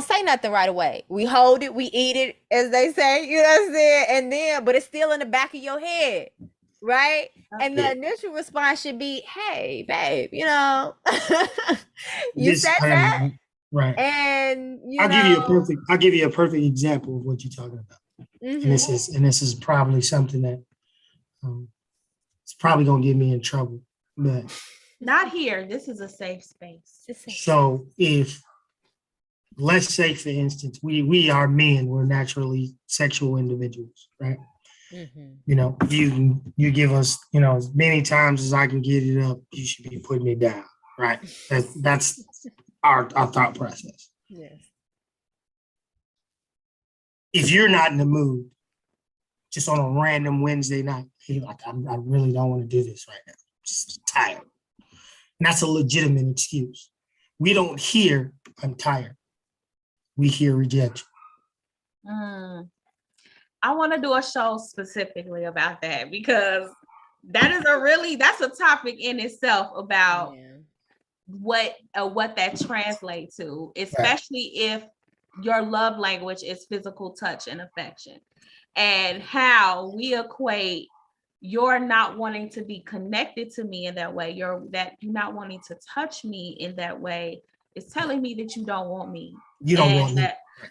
say nothing right away. We hold it, we eat it, as they say, you know what I'm saying? And then, but it's still in the back of your head, right? And the initial response should be, hey, babe, you said that. Right. And I'll give you a perfect example of what you're talking about. And this is probably something that it's probably gonna get me in trouble. But not here. This is a safe space. So if, let's say, for instance, we are men, we're naturally sexual individuals, right? You give us, as many times as I can get it up, you should be putting it down, right? That's our thought process. Yes. If you're not in the mood, just on a random Wednesday night, hey, like I really don't want to do this right now. I'm just tired. And that's a legitimate excuse. We don't hear I'm tired. We hear rejection. I want to do a show specifically about that because that's a topic in itself about what that translates to, especially if your love language is physical touch and affection, and how we equate you're not wanting to be connected to me in that way, you're not wanting to touch me in that way, is telling me that you don't want me. You don't want me.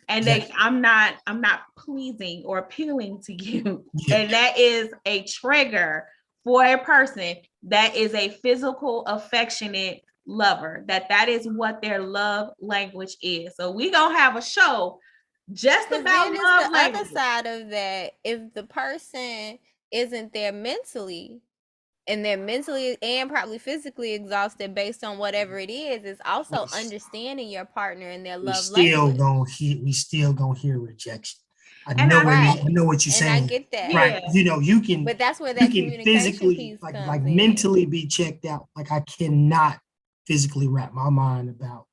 And that I'm not pleasing or appealing to you. And that is a trigger for a person that is a physical, affectionate lover, that is what their love language is. So we gonna have a show just about love language. Other side of that, if the person isn't there mentally, and they're mentally and probably physically exhausted based on whatever it is also understanding your partner and their love language. We still gonna hear rejection. I know what you're saying. And I get that. Right. You can, but that's where that communication physically piece like in. mentally be checked out. Like I cannot physically wrap my mind about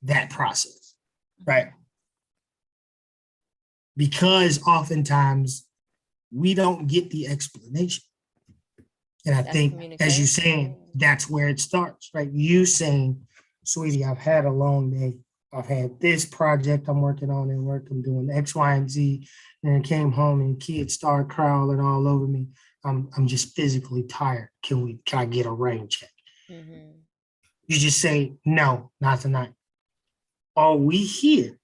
that process. Right. Because oftentimes we don't get the explanation. And I think, as you're saying, that's where it starts, right? You saying, sweetie, I've had a long day. I've had this project I'm working on at work. I'm doing X, Y, and Z. And I came home and kids started crawling all over me. I'm just physically tired. Can I get a rain check? You just say, no, not tonight. All we hear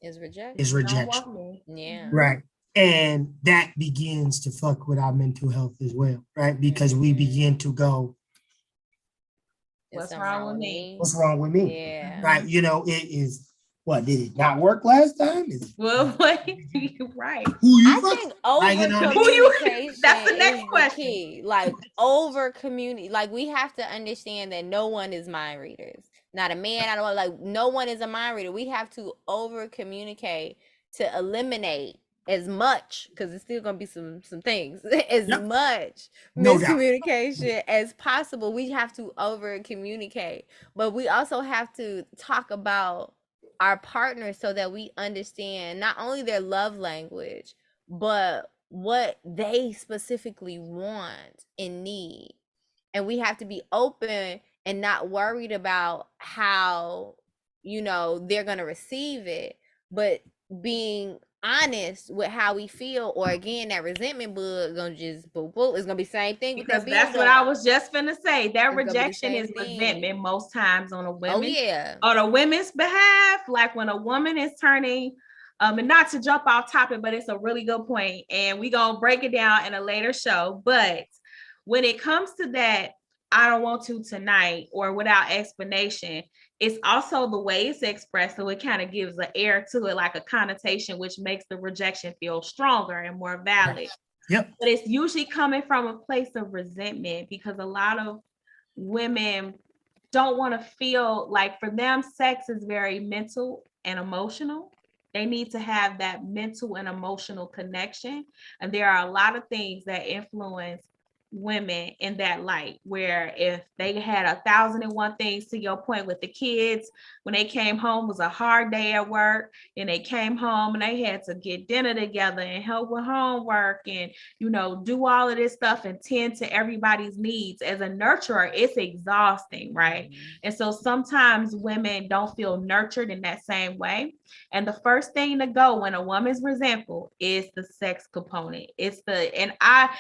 is rejection. Yeah. Right. And that begins to fuck with our mental health as well, right? Because we begin to go, what's wrong with me? What's wrong with me? Yeah. Right. It is, what, did it not work last time? Well, right. Who you I think over communication that's the next question. Key. Like over communicate, like we have to understand that no one is mind readers. Not a man, I don't like no one is a mind reader. We have to over communicate to eliminate as much, because it's still gonna be some things, as much miscommunication as possible. We have to over communicate, but we also have to talk about our partners so that we understand not only their love language, but what they specifically want and need. And we have to be open and not worried about how they're gonna receive it, but being honest with how we feel, or again, that resentment bug gonna just boop boop. It's gonna be the same thing with Because that that's what I was just finna say. That rejection is resentment most times on a women. On a women's behalf, like when a woman is turning, and not to jump off topic, but it's a really good point, and we gonna break it down in a later show. But when it comes to that, I don't want to tonight, or without explanation, it's also the way it's expressed. So it kind of gives an air to it, like a connotation, which makes the rejection feel stronger and more valid. Yep. But it's usually coming from a place of resentment, because a lot of women don't want to feel like, for them, sex is very mental and emotional. They need to have that mental and emotional connection. And there are a lot of things that influence women in that light, where if they had 1,001 things, to your point with the kids, when they came home, was a hard day at work, and they came home and they had to get dinner together and help with homework and, you know, do all of this stuff and tend to everybody's needs. As a nurturer, it's exhausting, right? And so sometimes women don't feel nurtured in that same way. And the first thing to go when a woman's resentful is the sex component. And I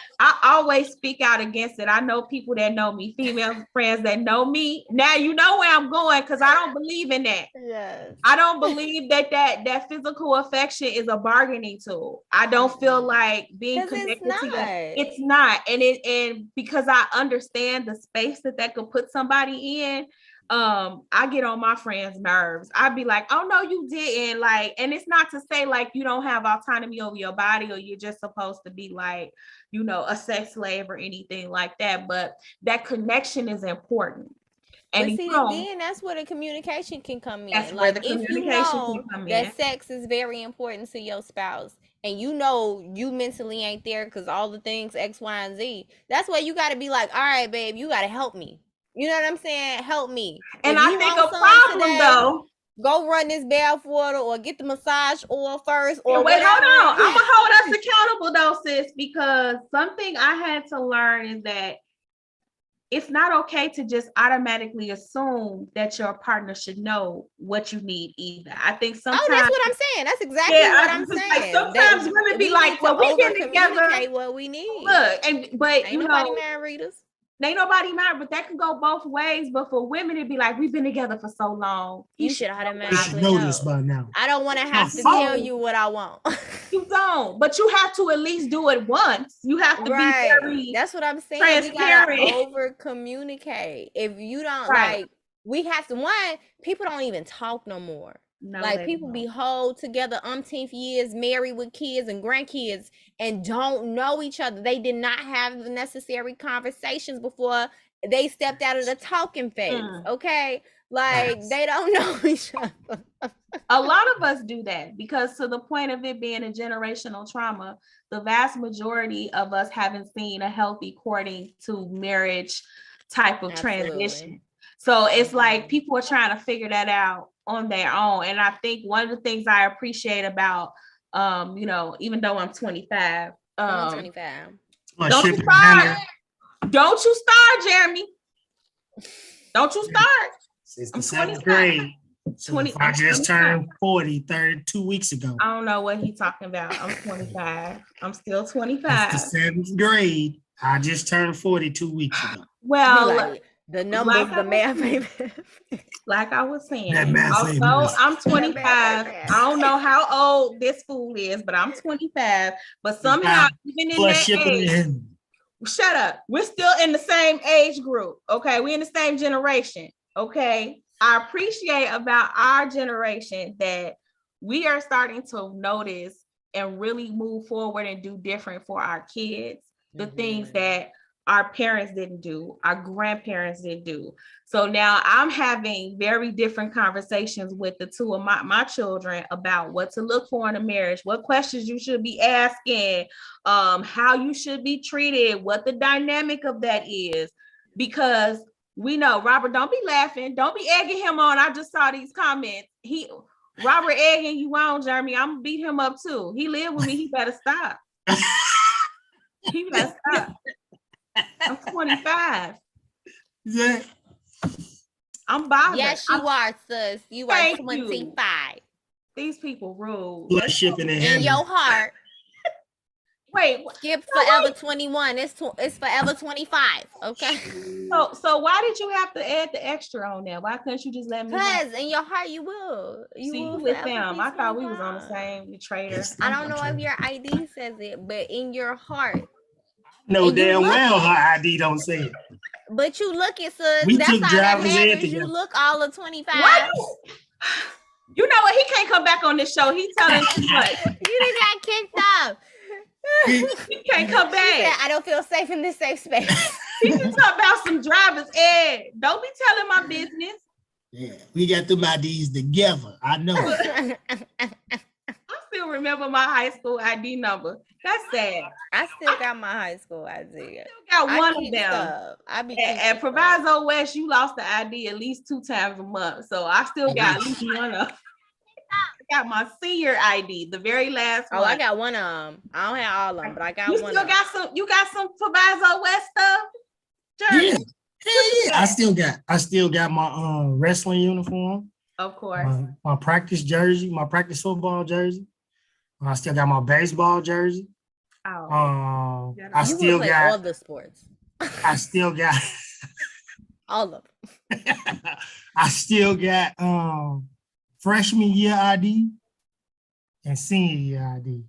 always speak out against it. I know people that know me, female friends that know me. Now you know where I'm going, because I don't believe in that. Yes. I don't believe that physical affection is a bargaining tool. I don't feel like being connected to you. It's not. And because I understand the space that could put somebody in, I get on my friends' nerves. I'd be like, oh no, you didn't. Like, and it's not to say like you don't have autonomy over your body, or you're just supposed to be like, you know, a sex slave or anything like that. But that connection is important. And but see, then that's where the communication can come in. That's like, where the if you know that sex is very important to your spouse, and you know you mentally ain't there because all the things X, Y, and Z, that's where you got to be like, all right, babe, you got to help me. You know what I'm saying? Help me. And I think a problem today, though, go run this bath water or get the massage oil first. Or wait, hold on. I'm gonna hold us accountable though, sis, because something I had to learn is that it's not okay to just automatically assume that your partner should know what you need either. I think sometimes. Oh, that's what I'm saying. That's exactly what I'm saying. Like sometimes women be like, well, we get together. What we need. Look, but ain't nobody married readers. Ain't nobody married, but that can go both ways. But for women, it'd be like, we've been together for so long. You should automatically know this by now. I don't want to have to tell you what I want. You don't, but you have to at least do it once. You have to be very. That's what I'm saying. Transparent. We gotta over communicate. If you don't like, we have to. People don't even talk no more. No, like people be hold together umpteenth years, married with kids and grandkids, and don't know each other. They did not have the necessary conversations before they stepped out of the talking phase. Okay, like they don't know each other. A lot of us do that because, to the point of it being a generational trauma, the vast majority of us haven't seen a healthy courting to marriage type of transition. So it's like people are trying to figure that out on their own. And I think one of the things I appreciate about, you know, even though I'm 25, I'm 25. Don't you start. Don't you start, Jeremy. Don't you start. Since the 7th grade. So I just turned 40, 32 weeks ago. I don't know what he's talking about. I'm 25. I'm still 25. It's the 7th grade. I just turned 42 weeks ago. Well, the numbers, the math. Like I was saying, also, I'm 25. I don't know how old this fool is, but I'm 25. But somehow, even in that age, shut up. We're still in the same age group. Okay, we're in the same generation. Okay, I appreciate about our generation that we are starting to notice and really move forward and do different for our kids. The things that our parents didn't do, our grandparents didn't do. So now I'm having very different conversations with the two of my children about what to look for in a marriage, what questions you should be asking, how you should be treated, what the dynamic of that is. Because we know, Robert, don't be laughing. Don't be egging him on. I just saw these comments. Robert egging you on, Jeremy. I'm gonna beat him up too. He lived with me. He better stop. He better stop. I'm 25. Yeah. I'm bothered. Yes, you are, sis. You are 25. These people rude. Plus shipping and In handling. your heart. Wait, Skip Forever 21. It's Forever 25. Okay. so why did you have to add the extra on there? Why couldn't you just let me know? Because in your heart you will. You See, will you with forever them. be I thought we was on the 25. same trader. Yes. I don't know if your ID says it, but in your heart. No, And you damn look well it. her ID don't say it. But you look it, sis. We That's took all that driver's ed matters. You together. look all of 25. Why you know what? He can't come back on this show. He telling too much. You done got kicked off. He can't come She said, back. I don't feel safe in this safe space. He can talk about some driver's ed. Don't be telling my business. Yeah, we got them IDs together. I know. I still remember my high school ID number. That's sad. I still got my high school ID. Got I one of keep them. stuff. I be At keeping stuff. Proviso West, you lost the ID at least 2 times a month. So I still got at least one of. I got my senior ID, the very last one. Oh, I got one of them. I don't have all of them, but I got You one. still got some. You got some Proviso West stuff. Jeremy? Yeah. Hell yeah. I still got my wrestling uniform. Of course. My practice jersey, my practice football jersey. I still got my baseball jersey. Oh. I You still play got all the sports. I still got All of them. I still got freshman year ID and senior year ID.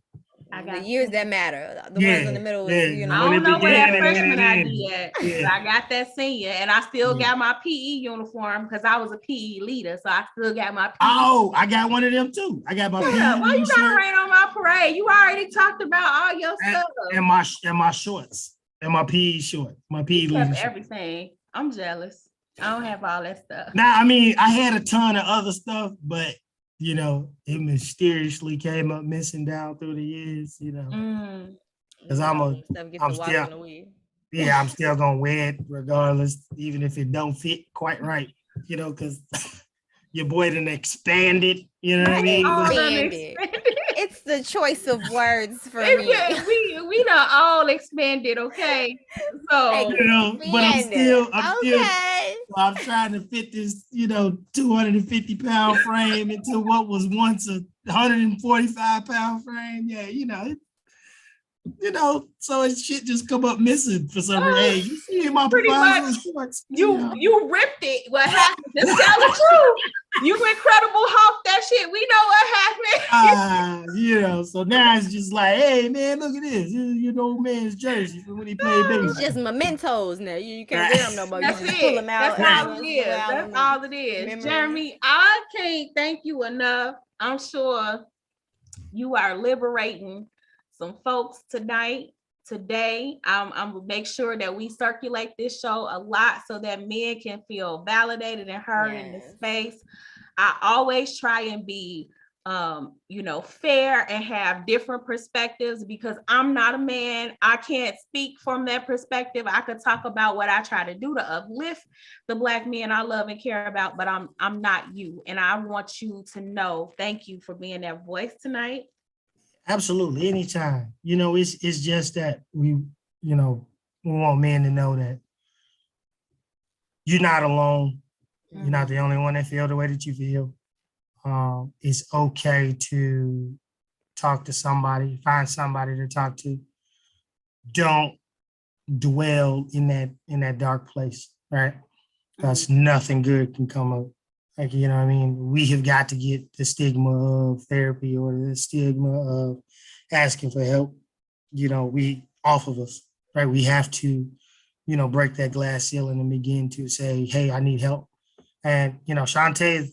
I got The years that matter. The Yeah, ones in the middle yeah. is, you know. I don't know where that freshman Yeah. ID at. Yeah. But I got that senior, and I still Yeah. got my PE uniform because I was a PE leader, so I still got my PE. Oh, I got one of them too. I got my Yeah, why PE you gotta shirt rain on my parade? You already talked about all your stuff. and my shorts and my PE short, my PE You have leadership. everything. I'm jealous. I don't have all that stuff. Now, I mean, I had a ton of other stuff, but you know, it mysteriously came up missing down through the years, you know. Because I'm still gonna wear it regardless, even if it don't fit quite right, you know, because your boy done expanded, you know what I mean? Expanded. It's the choice of words for me. We done all expanded, okay? So you know, but I'm trying to fit this, you know, 250-pound frame into what was once a 145-pound frame. Yeah, you know, so it shit just come up missing for some reason. Hey, you see my pretty much you ripped it. What happened? Just tell the truth. You Incredible Hulk that shit. We know what happened. You know, so now it's just like, hey man, look at this. Your old man's jersey from when he played baseball. It's just mementos now. You can't wear them no more. That's you just it. pull them out. That's all it is. That's all it is. Memories. Jeremy, I can't thank you enough. I'm sure you are liberating some folks tonight. Today, I'm gonna make sure that we circulate this show a lot so that men can feel validated and heard in the space. I always try and be fair and have different perspectives because I'm not a man. I can't speak from that perspective. I could talk about what I try to do to uplift the Black men I love and care about, but I'm not you. And I want you to know, thank you for being that voice tonight. Absolutely, anytime. You know, it's just that we want men to know that you're not alone. You're not the only one that feel the way that you feel. It's okay to talk to somebody, find somebody to talk to. Don't dwell in that dark place, right? Because nothing good can come up. Like, you know what I mean? We have got to get the stigma of therapy or the stigma of asking for help, off of us, right? We have to, break that glass ceiling and begin to say, hey, I need help. And, Shantae,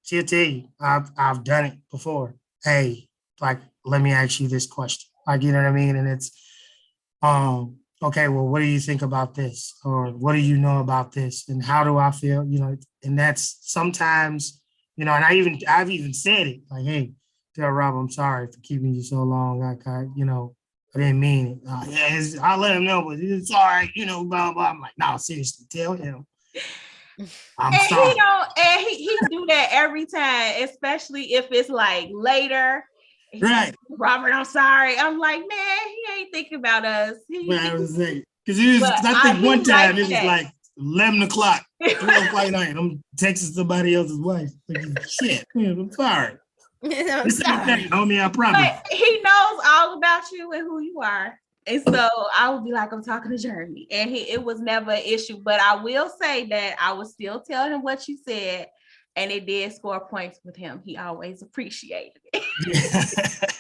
she'll tell you, I've done it before. Hey, like, let me ask you this question. Like, you know what I mean? And it's, okay, well, what do you think about this? Or what do you know about this? And how do I feel? And that's sometimes, and I've even said it, like, hey, tell Rob, I'm sorry for keeping you so long. I didn't mean it. I'll let him know, but it's all right, blah, blah. I'm like, no, seriously, tell him. I'm sorry. He do that every time, especially if it's like later. Right. Robert, I'm sorry. I'm like, man, he ain't thinking about us. Because I think one time it was like 11 o'clock, 12 o'clock at night. I'm texting somebody else's wife. Like, shit, man, I'm sorry. I'm The same sorry. thing, homie. I promise. But he knows all about you and who you are. And so I would be like, I'm talking to Jeremy. And it was never an issue. But I will say that I would still tell him what you said. And it did score points with him. He always appreciated it.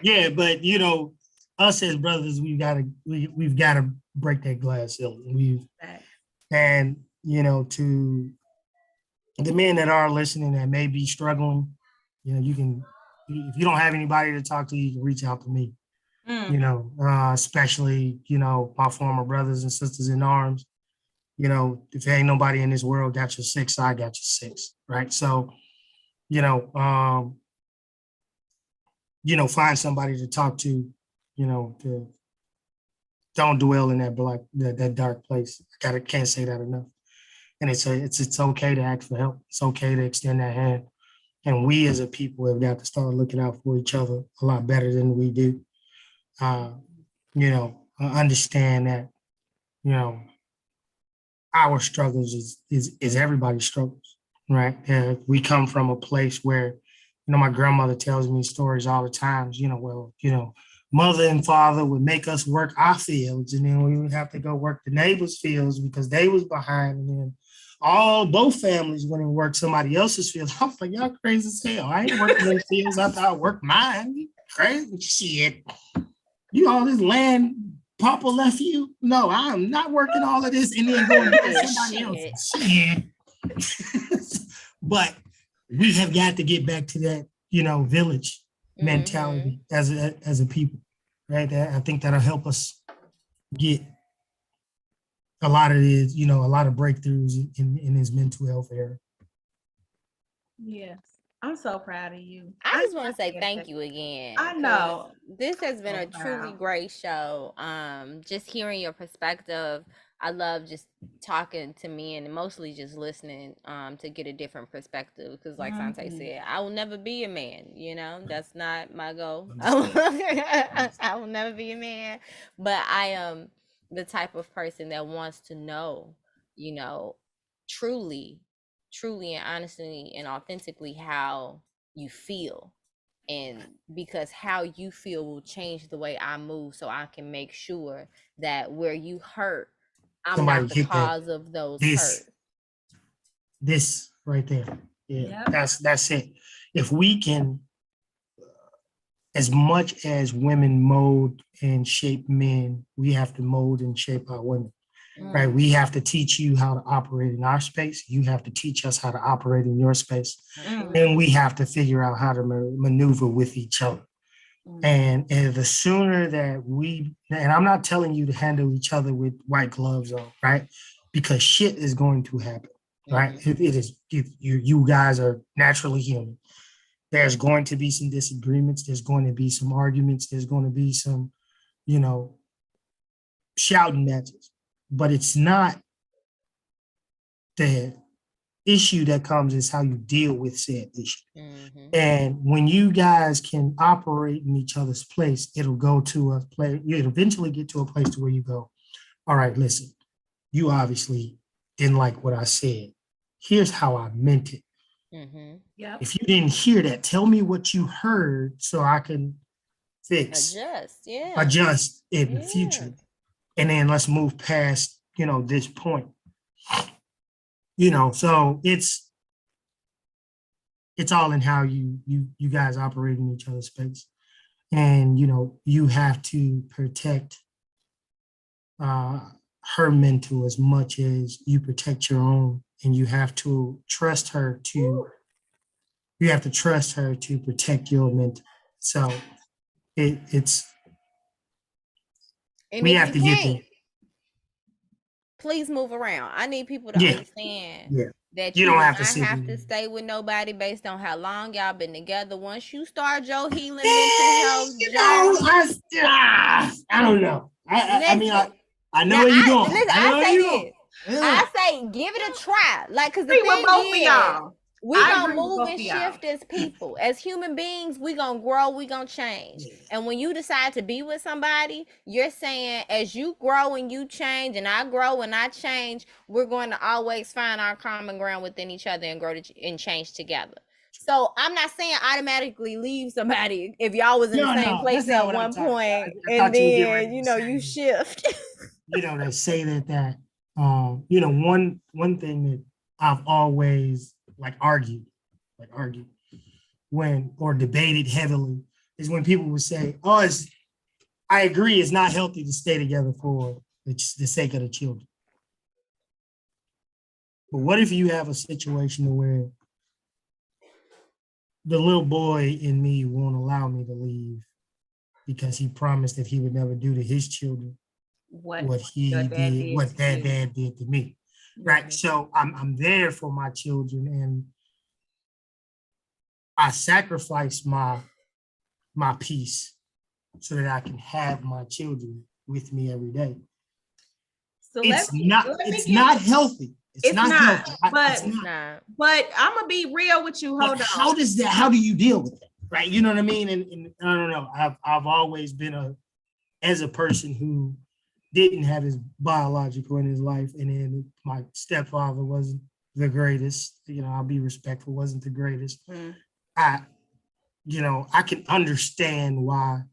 Yeah, but you know, us as brothers, we've gotta break that glass ceiling. And you know, to the men that are listening that may be struggling, you know, you can, if you don't have anybody to talk to, you can reach out to me. You know, especially, you know, my former brothers and sisters in arms. You know, if there ain't nobody in this world got your six, I got your six, right? So, you know, find somebody to talk to, you know, to don't dwell in that dark place. Can't say that enough. And it's okay to ask for help. It's okay to extend that hand. And we as a people have got to start looking out for each other a lot better than we do. You know, understand that, you know, our struggles is everybody's struggles, right? We come from a place where, you know, my grandmother tells me stories all the time. You know, well, you know, mother and father would make us work our fields, and then we would have to go work the neighbors' fields because they was behind, and then both families went and worked somebody else's field. I was like, y'all crazy as hell. I ain't working in fields. I thought I worked mine. You crazy shit. You all this land Papa left you? No, I'm not working all of this and then going to get somebody else. Shit. But we have got to get back to that, you know, village mentality as a people, right? I think that'll help us get a lot of this, you know, a lot of breakthroughs in this mental health area. Yes. I'm so proud of you. I just want to say thank you again. I know. This has been a truly great show. Just hearing your perspective. I love just talking to men and mostly just listening to get a different perspective. Because like Sante said, I will never be a man, you know, that's not my goal. I will never be a man. But I am the type of person that wants to know, you know, truly and honestly and authentically how you feel, and because how you feel will change the way I move, so I can make sure that where you hurt, I'm not the cause of those hurt. This right there. Yeah. Yep. That's it. If we can, as much as women mold and shape men, we have to mold and shape our women. Right, we have to teach you how to operate in our space. You have to teach us how to operate in your space, and we have to figure out how to maneuver with each other. And the sooner that and I'm not telling you to handle each other with white gloves on, right? Because shit is going to happen, right? It is. You guys are naturally human. There's going to be some disagreements. There's going to be some arguments. There's going to be some, you know, shouting matches. But it's not the issue that comes, is how you deal with said issue. And when you guys can operate in each other's place, it'll go to a place, you'll eventually get to a place to where you go, all right, listen, you obviously didn't like what I said. Here's how I meant it. Yep. If you didn't hear that, tell me what you heard so I can adjust in the future. And then let's move past, you know, this point. You know, so it's all in how you guys operate in each other's space. And, you know, you have to protect her mental as much as you protect your own. And you have to trust her to protect your mental. So it's and we have to get there. Please move around. I need people to understand that you don't have to stay with nobody based on how long y'all been together. Once you start your healing mental health journey, I don't know. I mean, I know where you're going. Listen, I say this. I say give it a try. Like, because the thing is, y'all. We gonna move and shift as people. As human beings, we gonna grow, we gonna change. And when you decide to be with somebody, you're saying, as you grow and you change, and I grow and I change, we're going to always find our common ground within each other and grow and change together. So I'm not saying automatically leave somebody if y'all was in the same place at one point, and then you shift. They say that one thing that I've always argued when or debated heavily is when people would say, "Oh, I agree, it's not healthy to stay together for the sake of the children." But what if you have a situation where the little boy in me won't allow me to leave because he promised that he would never do to his children what their dad did to me, right? So I'm there for my children, and I sacrifice my peace so that I can have my children with me every day. So it's not healthy. It's not healthy. But I'm gonna be real with you. Hold on. How do you deal with that? Right? You know what I mean? And I don't know. I've always been as a person who didn't have his biological in his life, and then my stepfather wasn't the greatest. I'll be respectful, wasn't the greatest. I can understand why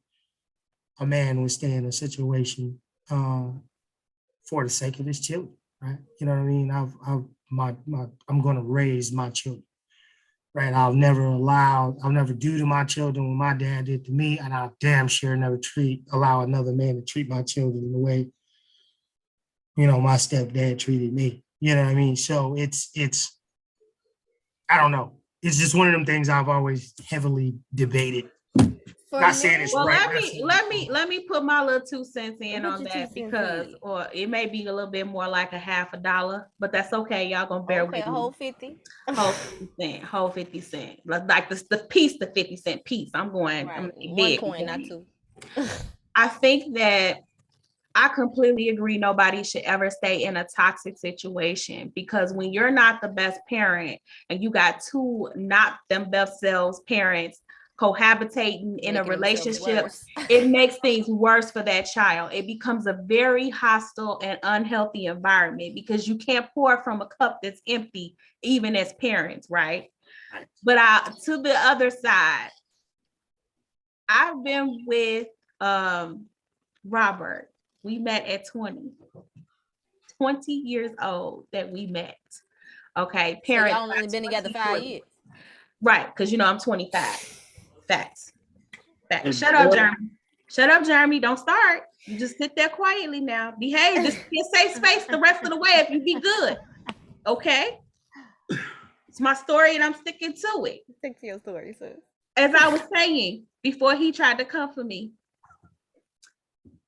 a man would stay in a situation for the sake of his children, right? You know what I mean? I'm going to raise my children, right? I'll never do to my children what my dad did to me, and I'll damn sure never allow another man to treat my children in the way, my stepdad treated me. You know what I mean? So it's I don't know. It's just one of them things I've always heavily debated. Not saying it's right. Let me put my little 2 cents in on that because, or it may be a little bit more like a $50, but that's okay. Y'all gonna bear with me. Whole 50 cent, whole 50 cent. Like the piece, the 50-cent piece. I'm going. Right. I'm 1 coin, not 2. I think that I completely agree. Nobody should ever stay in a toxic situation, because when you're not the best parent and you got two not themselves parents cohabitating in a relationship, it makes things worse for that child. It becomes a very hostile and unhealthy environment because you can't pour from a cup that's empty, even as parents, right? But to the other side, I've been with Robert. We met at 20 years old that we met. Okay. Parents. So y'all only been together 5 years. Right. Because I'm 25. Facts. Shut up, Jeremy. Don't start. You just sit there quietly now. Behave. This be a safe space the rest of the way if you be good. Okay. It's my story and I'm sticking to it. Stick to your story, sis. As I was saying before he tried to come for me,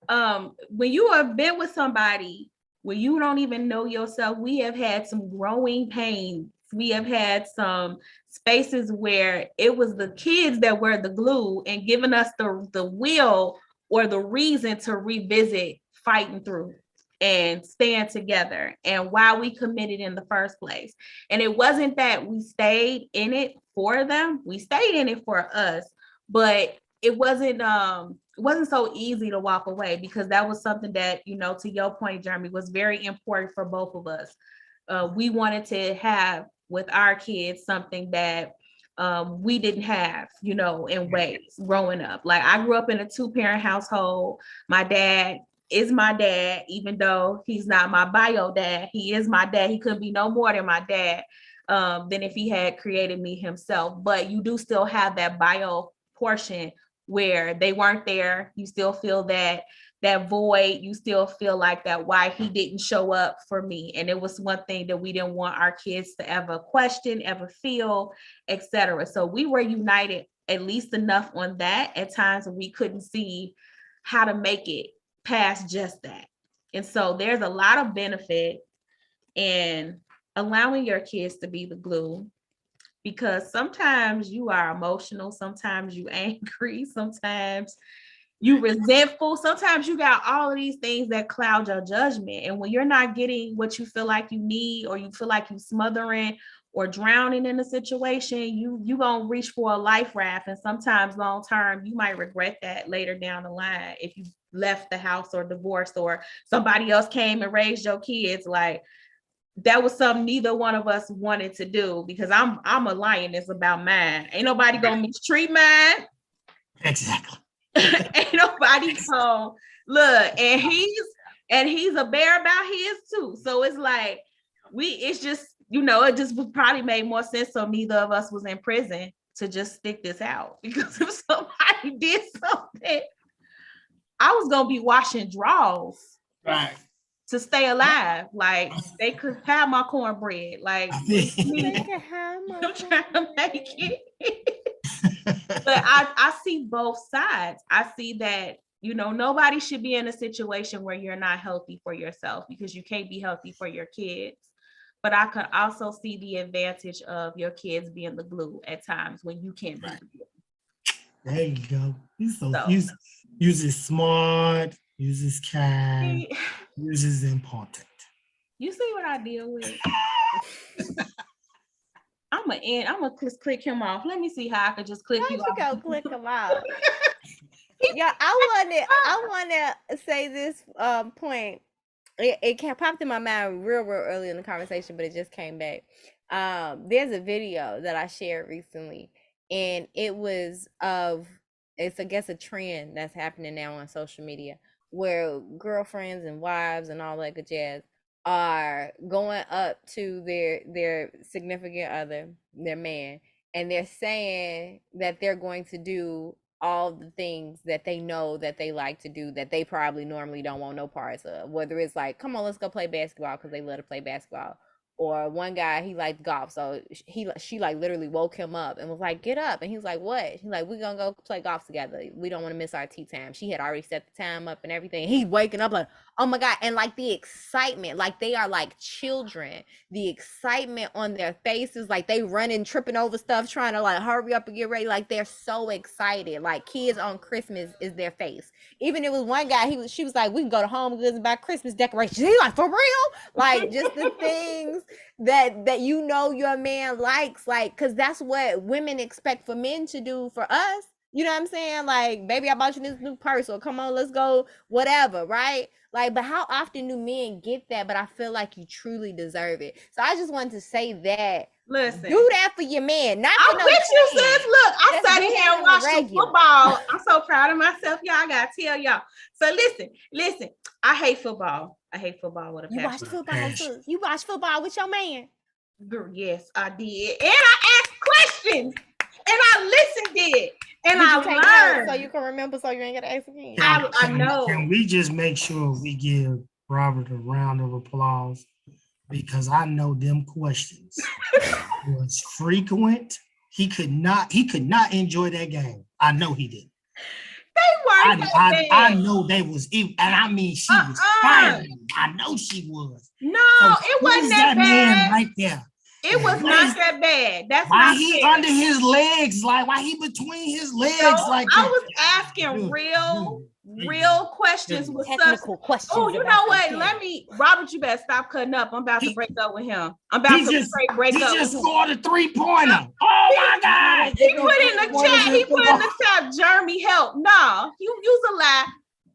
when you have been with somebody where you don't even know yourself, we have had some growing pains. We have had some spaces where it was the kids that were the glue and giving us the will or the reason to revisit fighting through and stand together and why we committed in the first place. And it wasn't that we stayed in it for them. We stayed in it for us, but it wasn't so easy to walk away, because that was something that, to your point, Jeremy, was very important for both of us. We wanted to have with our kids something that we didn't have, in ways growing up. Like, I grew up in a 2-parent household. My dad is my dad, even though he's not my bio dad. He is my dad. He couldn't be no more than my dad than if he had created me himself. But you do still have that bio portion where they weren't there. You still feel that void. You still feel like that why he didn't show up for me. And it was one thing that we didn't want our kids to ever question, ever feel, etc. So we were united at least enough on that at times when we couldn't see how to make it past just that. And so there's a lot of benefit in allowing your kids to be the glue, because sometimes you are emotional, sometimes you angry, sometimes you resentful, sometimes you got all of these things that cloud your judgment. And when you're not getting what you feel like you need, or you feel like you're smothering or drowning in a situation, you gonna reach for a life raft. And sometimes long term, you might regret that later down the line if you left the house or divorced or somebody else came and raised your kids. Like, that was something neither one of us wanted to do because I'm a lioness about mine. Ain't nobody gonna mistreat mine. Exactly. Ain't nobody gonna look, and he's a bear about his too. So it's like it's just, it just would probably made more sense so neither of us was in prison to just stick this out. Because if somebody did something, I was gonna be washing drawers. Right. To stay alive. Like they could have my cornbread. Like they could have I'm trying to make it. But I see both sides. I see that, nobody should be in a situation where you're not healthy for yourself because you can't be healthy for your kids. But I could also see the advantage of your kids being the glue at times when you can't be the glue. There you go. He's so uses smart, uses kind, uses important. You see what I deal with? I'm gonna click him off. Let me see how I could just click you off. Go click him off. Yeah, I wanna say this point. It popped in my mind real early in the conversation, but it just came back. There's a video that I shared recently, and it's I guess a trend that's happening now on social media where girlfriends and wives and all that good jazz are going up to their significant other, their man, and they're saying that they're going to do all the things that they know that they like to do that they probably normally don't want no parts of. Whether it's like, come on, let's go play basketball because they love to play basketball. Or one guy, he liked golf, so she like literally woke him up and was like, get up. And he was like, what? He's like, we're gonna go play golf together. We don't want to miss our tea time. She had already set the time up and everything. He's waking up like, oh my God. And like the excitement, like they are like children. The excitement on their faces, like they running, tripping over stuff, trying to like hurry up and get ready. Like they're so excited. Like kids on Christmas is their face. Even it was one guy, she was like, we can go to Home Goods and buy Christmas decorations. He's like, for real? Like just the things that your man likes, like, because that's what women expect for men to do for us. You know what I'm saying? Like, baby, I bought you this new purse, or come on, let's go, whatever, right? Like, but how often do men get that? But I feel like you truly deserve it. So I just wanted to say that. Listen, do that for your man. Not I'm with you, sis. Look, I sat in here and watched some football. I'm so proud of myself, y'all. I gotta tell y'all. So listen. I hate football. I hate football with a passion. You watch football too. You watch football with your man. Girl, yes, I did. And I asked questions. And I listened to it. And I learned. So you can remember, so you ain't gotta ask again. I know. Can we just make sure we give Robert a round of applause? Because I know them questions was frequent. He could not enjoy that game. I know he did. They weren't. I know they was, and I mean she was firing. I know she was. No, so it wasn't that bad. Man right there. It was not that bad. That's why he fair. Under his legs, like why he between his legs, like I was asking real questions with technical questions. Oh, you know what? Robert, you better stop cutting up. I'm about to break up with him. I'm about to break up. He just scored a 3-pointer. Oh my God! He put in the chat. Jeremy, help! No, you use a lie.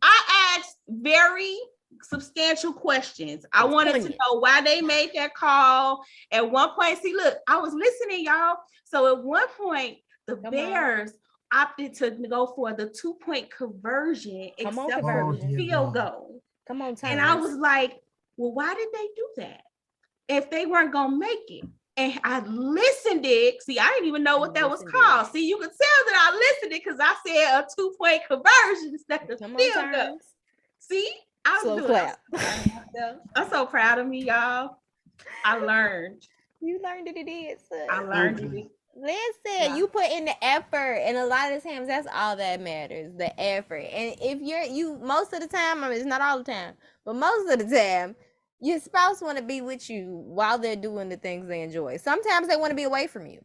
I asked very substantial questions. I wanted to know why they made that call. At one point, see, look, I was listening, y'all. So at one point, the Bears opted to go for the 2-point conversion except for the field goal. Come on, Thomas. And I was like, well, why did they do that if they weren't gonna make it? And I listened it. See, I didn't even know what that was called. See, you could tell that I listened it because I said a 2-point conversion instead of field goal. See, I'm so proud of me, y'all. I learned. You learned that it is. I learned it. Listen, you put in the effort, and a lot of times that's all that matters, the effort. And if you most of the time, I mean, it's not all the time, but most of the time, your spouse want to be with you while they're doing the things they enjoy. Sometimes they want to be away from you.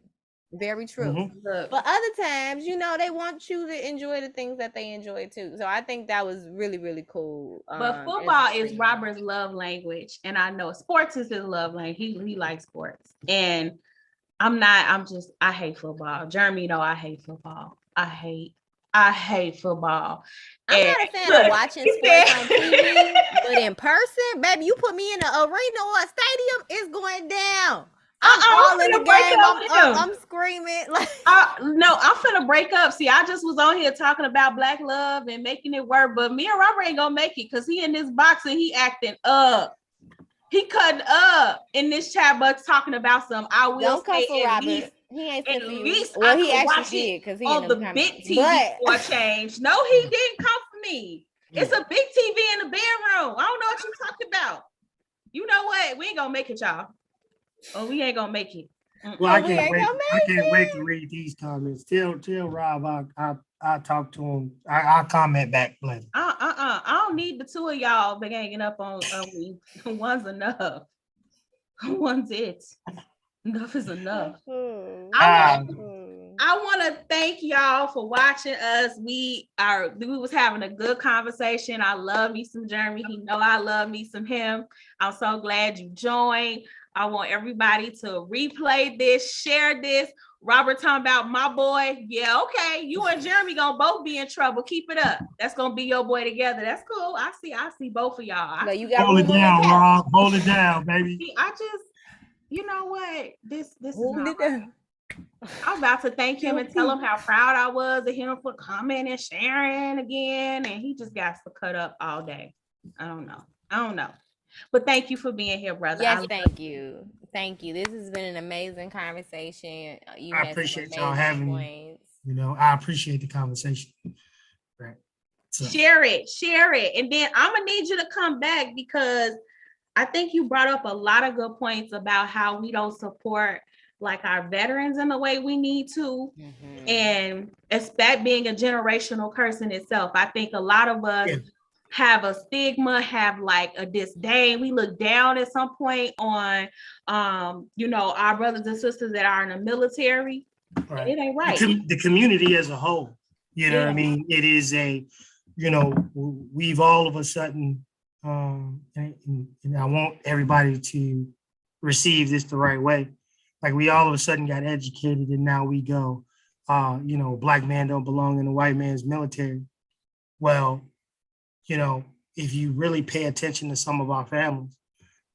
Very true. Mm-hmm. But other times, they want you to enjoy the things that they enjoy too. So I think that was really, really cool. But football is Robert's love language. And I know sports is his love language. He likes sports. And I hate football. Jeremy, I hate football. I I hate football. I'm And not a fan look, of watching he sports said- on TV, but in person, baby, you put me in an arena or a stadium, it's going down. I'm all in the finna break game. up with him. I'm screaming. Like, No, I'm finna break up. See, I just was on here talking about black love and making it work, but me and Robert ain't gonna make it because he in this box and he acting up. He cutting up in this chat box talking about some. I will don't come say for at Robert. least, He ain't at fit for you. least Well, I he could actually watch did it because he on in the them big comments. TV But for a change. No, he didn't come for me. It's a big TV in the bedroom. I don't know what you're talking about. You know what? We ain't gonna make it, y'all. Oh, we ain't gonna make it. Well, I we can't ain't wait. gonna I make can't wait to read these comments. Tell Rob I talk to him. I'll comment back later. I don't need the two of y'all been hanging up on me. One's enough. One's it. Enough is enough. I want to thank y'all for watching us. We was having a good conversation. I love me some Jeremy. He know I love me some him. I'm so glad you joined. I want everybody to replay this, share this. Robert talking about my boy. Yeah, okay. You and Jeremy gonna both be in trouble. Keep it up. That's gonna be your boy together. That's cool. I see both of y'all. But you got hold it down, Rob. Hold it down, baby. I just, you know what? This is Hold not it down. I'm about to thank him and tell him how proud I was of him for coming and sharing again. And he just got to cut up all day. I don't know. But thank you for being here, brother. Yes, thank you. Thank you. This has been an amazing conversation. I appreciate y'all having me. You know, I appreciate the conversation. Right. So. Share it. And then I'm gonna need you to come back because I think you brought up a lot of good points about how we don't support like our veterans in the way we need to. Mm-hmm. And it's that being a generational curse in itself. I think a lot of us have a stigma, have like a disdain. We look down at some point on, our brothers and sisters that are in the military. Right. It ain't right. The community as a whole, you know what I mean? It is we've all of a sudden, and I want everybody to receive this the right way. Like we all of a sudden got educated and now we go, black man don't belong in the white man's military. Well, if you really pay attention to some of our families,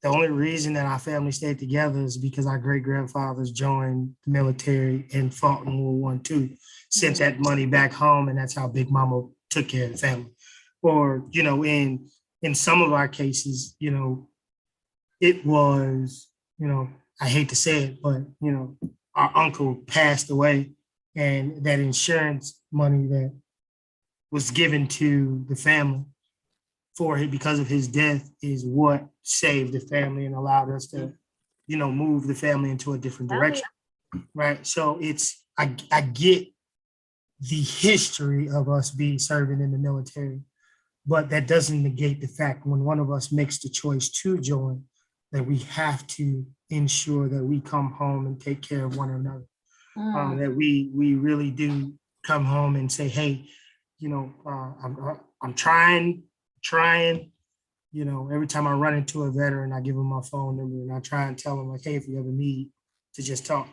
the only reason that our family stayed together is because our great-grandfathers joined the military and fought in World War II, sent that money back home, and that's how Big Mama took care of the family. Or, in some of our cases, it was, I hate to say it, but, our uncle passed away and that insurance money that was given to the family for him because of his death is what saved the family and allowed us to, move the family into a different direction. Right. So I get the history of us serving in the military, but that doesn't negate the fact when one of us makes the choice to join, that we have to ensure that we come home and take care of one another. That we really do come home and say, hey, I'm trying, every time I run into a veteran, I give them my phone number and I try and tell them like, hey, if you ever need to just talk,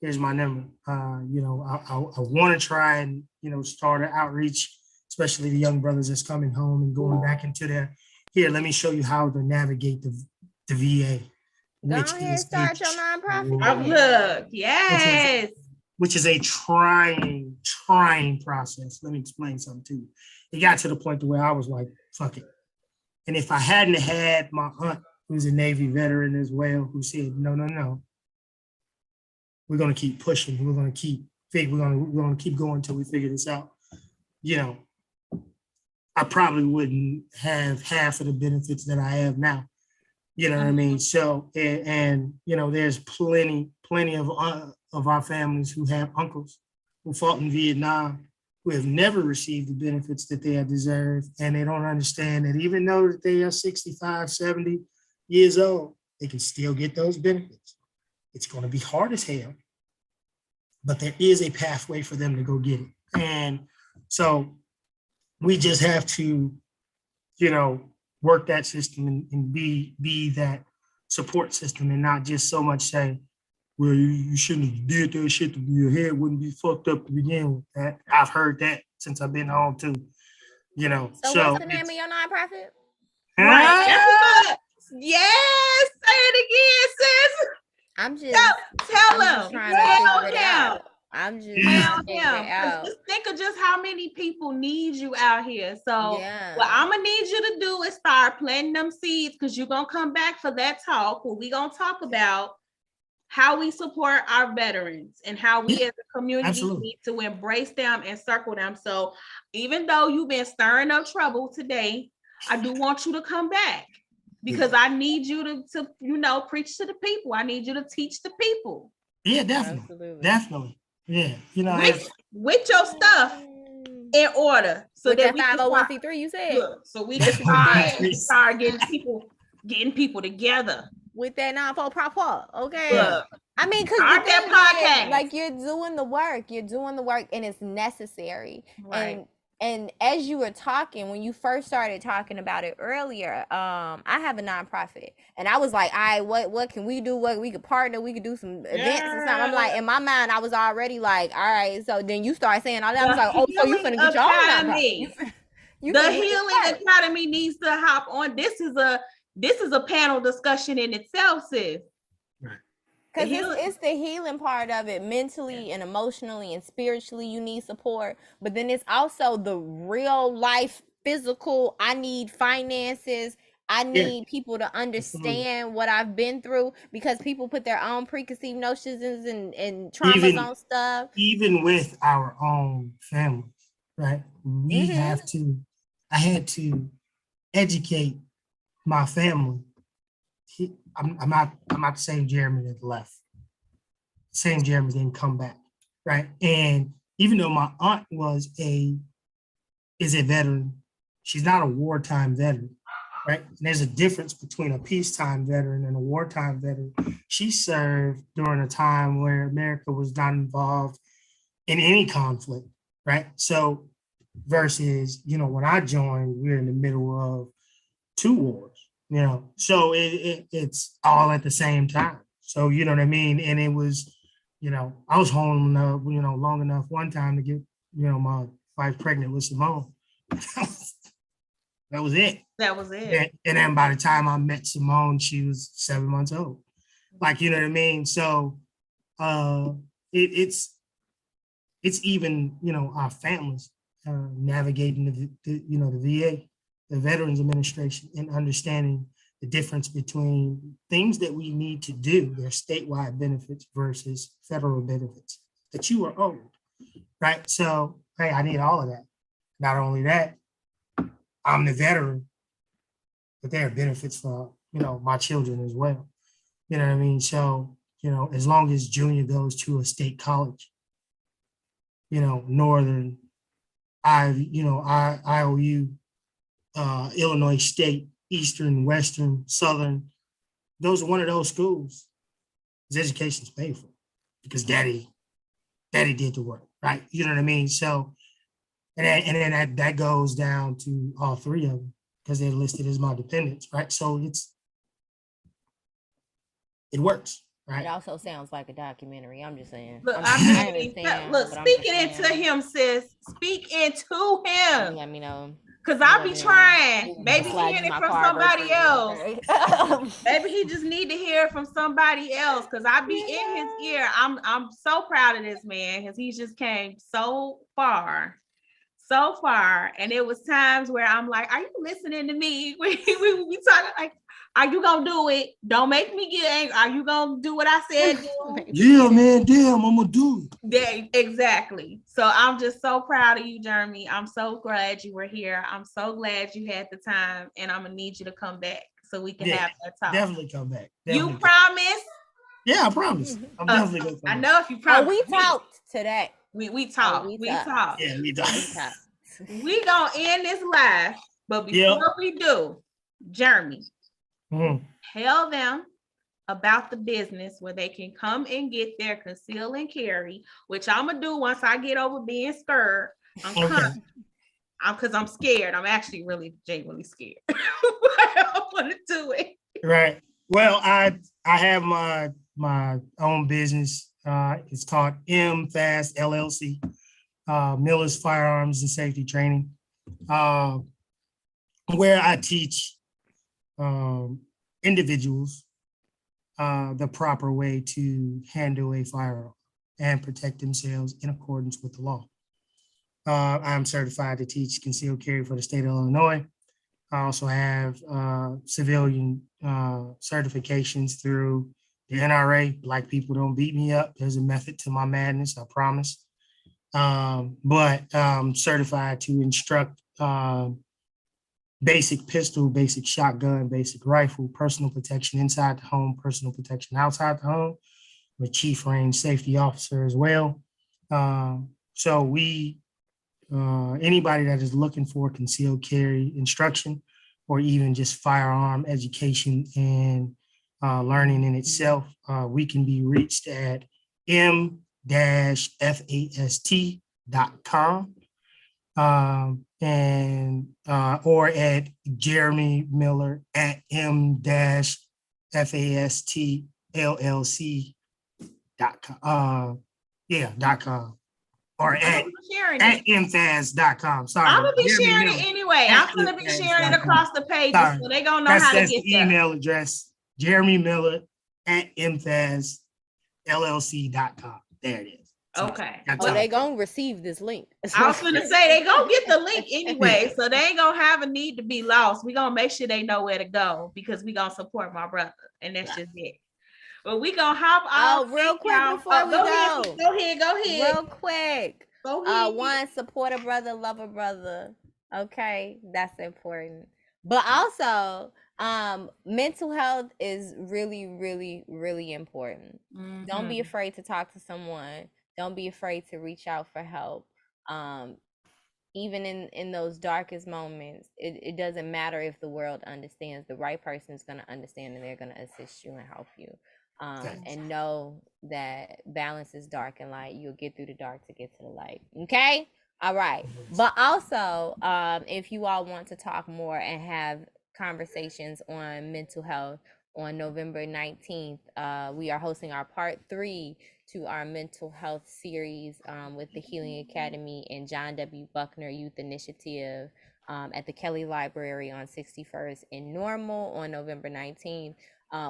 here's my number. I want to try and, start an outreach, especially the young brothers that's coming home and going back into their, here, let me show you how to navigate the VA. Go ahead and start your nonprofit. Look, yes. Which is a trying process. Let me explain something to you. It got to the point where I was like, fuck it. And if I hadn't had my aunt, who's a Navy veteran as well, who said, no, we're going to keep pushing. We're going to keep going until we figure this out. I probably wouldn't have half of the benefits that I have now. You know what I mean? So, and there's plenty of our families who have uncles who fought in Vietnam, who have never received the benefits that they have deserved. And they don't understand that even though they are 65, 70 years old, they can still get those benefits. It's going to be hard as hell, but there is a pathway for them to go get it. And so we just have to, work that system and be that support system and not just so much say, well, you shouldn't have did that shit. Your head wouldn't be fucked up to begin with. That I've heard that since I've been home too. So what's the name of your nonprofit? Right. That's yes. Say it again, sis. I'm just tell him. trying to figure it out. I'm just tell figure it out. Just think of just how many people need you out here. So what I'm gonna need you to do is start planting them seeds, because you're gonna come back for that talk where we're gonna talk about how we support our veterans and how we as a community need to embrace them and circle them. So even though you've been stirring up trouble today, I do want you to come back, because I need you to preach to the people. I need you to teach the people. Yeah, definitely. Absolutely. Definitely. Yeah. With your stuff in order. So with that 501c3 you said. So we can start getting people together. With that non-for-profit, okay. Look, I mean, because that podcast, like you're doing the work, and it's necessary. Right. And as you were talking, when you first started talking about it earlier, I have a nonprofit, and I was like, all right, what can we do? What we could partner? We could do some events and something. I'm like, in my mind, I was already like, all right. So then you start saying all that. I was like, oh, so you finna get your own nonprofit. The Healing Academy needs to hop on. This is a panel discussion in itself, sis. Because it's the healing part of it, mentally and emotionally and spiritually. You need support, but then it's also the real life, physical. I need finances. I need people to understand what I've been through, because people put their own preconceived notions and traumas on stuff. Even with our own families, right? I had to educate my family. I'm not the same Jeremy that left. Same Jeremy didn't come back, right? And even though my aunt is a veteran, she's not a wartime veteran, right? And there's a difference between a peacetime veteran and a wartime veteran. She served during a time where America was not involved in any conflict, right? So versus, when I joined, we were in the middle of 2 wars. So it's all at the same time. So, you know what I mean? And it was, I was home, long enough one time to get, my wife pregnant with Simone. That was it. And then by the time I met Simone, she was 7 months old. Like, you know what I mean? So it's even, our families navigating the VA, the Veterans Administration, and understanding the difference between things that we need to do, their statewide benefits versus federal benefits that you are owed, right? So, hey, I need all of that. Not only that, I'm the veteran, but there are benefits for, my children as well. You know what I mean? So, as long as Junior goes to a state college, Northern, IOU, Illinois State, Eastern, Western, Southern, those are one of those schools. His education's paid for because daddy did the work, right? You know what I mean? So, and then that goes down to all 3 of them because they're listed as my dependents, right? So it works, right? It also sounds like a documentary. I'm just saying. Look, speaking into him, sis. Speak into him. Let me know. Because I be trying. Maybe hearing it from somebody else. Maybe he just need to hear it from somebody else. Because I be in his ear. I'm so proud of this man, because he just came so far. And it was times where I'm like, are you listening to me? We talking like, are you gonna do it? Don't make me get angry. Are you gonna do what I said? Yeah, man. Damn, I'm gonna do it. Yeah, exactly. So I'm just so proud of you, Jeremy. I'm so glad you were here. I'm so glad you had the time, and I'm gonna need you to come back so we can have that talk. Definitely come back. You promise? Yeah, I promise. I'm definitely gonna come back. I know if you promise. We talked today. We talked. We talked. Yeah, we talked. We gonna end this live, but before we do, Jeremy, tell them about the business where they can come and get their conceal and carry, which I'm gonna do once I get over being scared. Because I'm scared. I'm actually really genuinely scared. But I want to do it. Right. Well, I have my own business. It's called M Fast LLC. Miller's Firearms and Safety Training, where I teach individuals the proper way to handle a firearm and protect themselves in accordance with the law. I'm certified to teach concealed carry for the state of Illinois. I also have civilian certifications through the NRA. Black people don't beat me up. There's a method to my madness, I promise. But I'm certified to instruct basic pistol, basic shotgun, basic rifle, personal protection inside the home, personal protection outside the home. I'm a chief range safety officer as well. So anybody that is looking for concealed carry instruction or even just firearm education and learning in itself, we can be reached at m-fast.com or at Jeremy Miller at m-fastllc.com. .com. Or at mfast.com. Sorry. I'm gonna be sharing it anyway. I'm gonna be sharing it across the pages, so they gonna know how to get the email address. Jeremy Miller at mfastllc.com. There it is. Okay. They gonna receive this link. I was gonna say they gonna get the link anyway, so they ain't gonna have a need to be lost. We gonna make sure they know where to go because we gonna support my brother, and that's just it. But we gonna hop off. Real quick before we go. Go ahead. Real quick. Go ahead. One, support a brother, love a brother. Okay, that's important. But also, mental health is really, really, really important. Mm-hmm. Don't be afraid to talk to someone. Don't be afraid to reach out for help. Even in those darkest moments, it doesn't matter if the world understands. The right person is going to understand, and they're going to assist you and help you. And know that balance is dark and light. You'll get through the dark to get to the light. Okay? All right. But also, if you all want to talk more and have conversations on mental health, on November 19th, we are hosting our part 3 to our mental health series with the Healing Academy and John W. Buckner Youth Initiative at the Kelly Library on 61st in Normal on November 19th.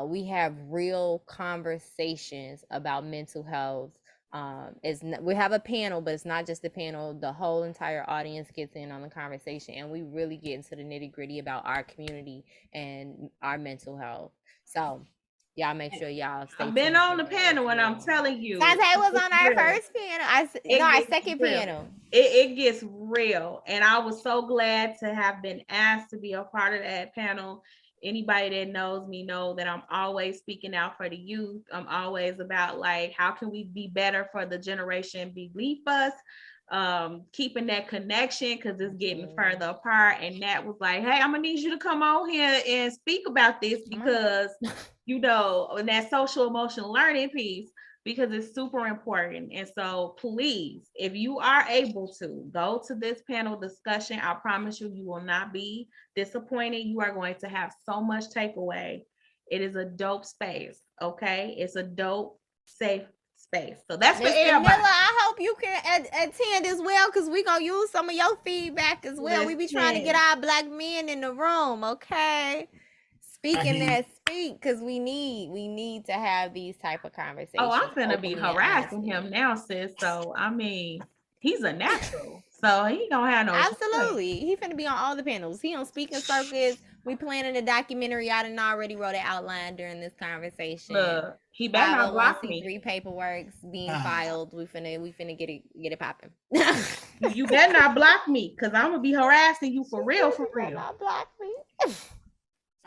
We have real conversations about mental health. We have a panel, but it's not just the panel. The whole entire audience gets in on the conversation, and we really get into the nitty-gritty about our community and our mental health. So y'all make sure y'all stay I've been on the panel, and I'm telling you, Sante was on our first panel. Our second panel. It gets real, and I was so glad to have been asked to be a part of that panel. Anybody that knows me know that I'm always speaking out for the youth. I'm always about like, how can we be better for the generation beneath us? Keeping that connection because it's getting further apart. And Nat was like, hey, I'm gonna need you to come on here and speak about this because, in that social emotional learning piece, because it's super important. And so please, if you are able to go to this panel discussion, I promise you will not be disappointed. You are going to have so much takeaway. It is a dope space. Okay. It's a dope, safe space. So that's for everybody. Miller, I hope you can attend as well, because we're going to use some of your feedback as well. We be trying to get our Black men in the room. Okay. Speaking that speak, because we need to have these type of conversations. Oh, I'm gonna be harassing him now, sis. So I mean, he's a natural, so he don't have no. Absolutely, he finna be on all the panels. He on speaking circuits. We planning a documentary. I done already wrote an outline during this conversation. He better not block me. 3 paperwork's being filed. We finna get it popping. You better not block me, because I'm gonna be harassing you for real. Not block me.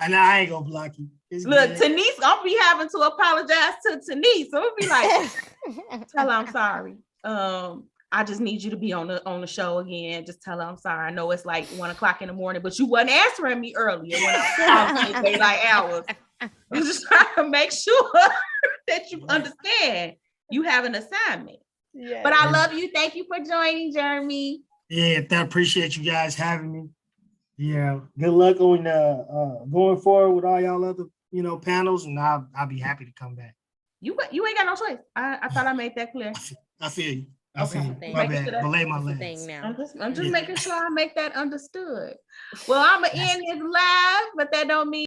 And I ain't gonna block you. Look, Tanise, I'll be having to apologize to Tanise. So it'll be like, tell her I'm sorry. I just need you to be on the show again. Just tell her I'm sorry. I know it's like 1:00 in the morning, but you wasn't answering me earlier when I was daylight hours. I'm just trying to make sure that you understand you have an assignment. Yeah. But I love you. Thank you for joining, Jeremy. Yeah, I appreciate you guys having me. Yeah, good luck on going forward with all y'all other panels, and I'll be happy to come back. You ain't got no choice. I thought I made that clear. I feel you. I Okay. see. My bad. Belay my It's a legs. thing now. I'm just making sure I make that understood. Well, I'm gonna end this live, but that don't mean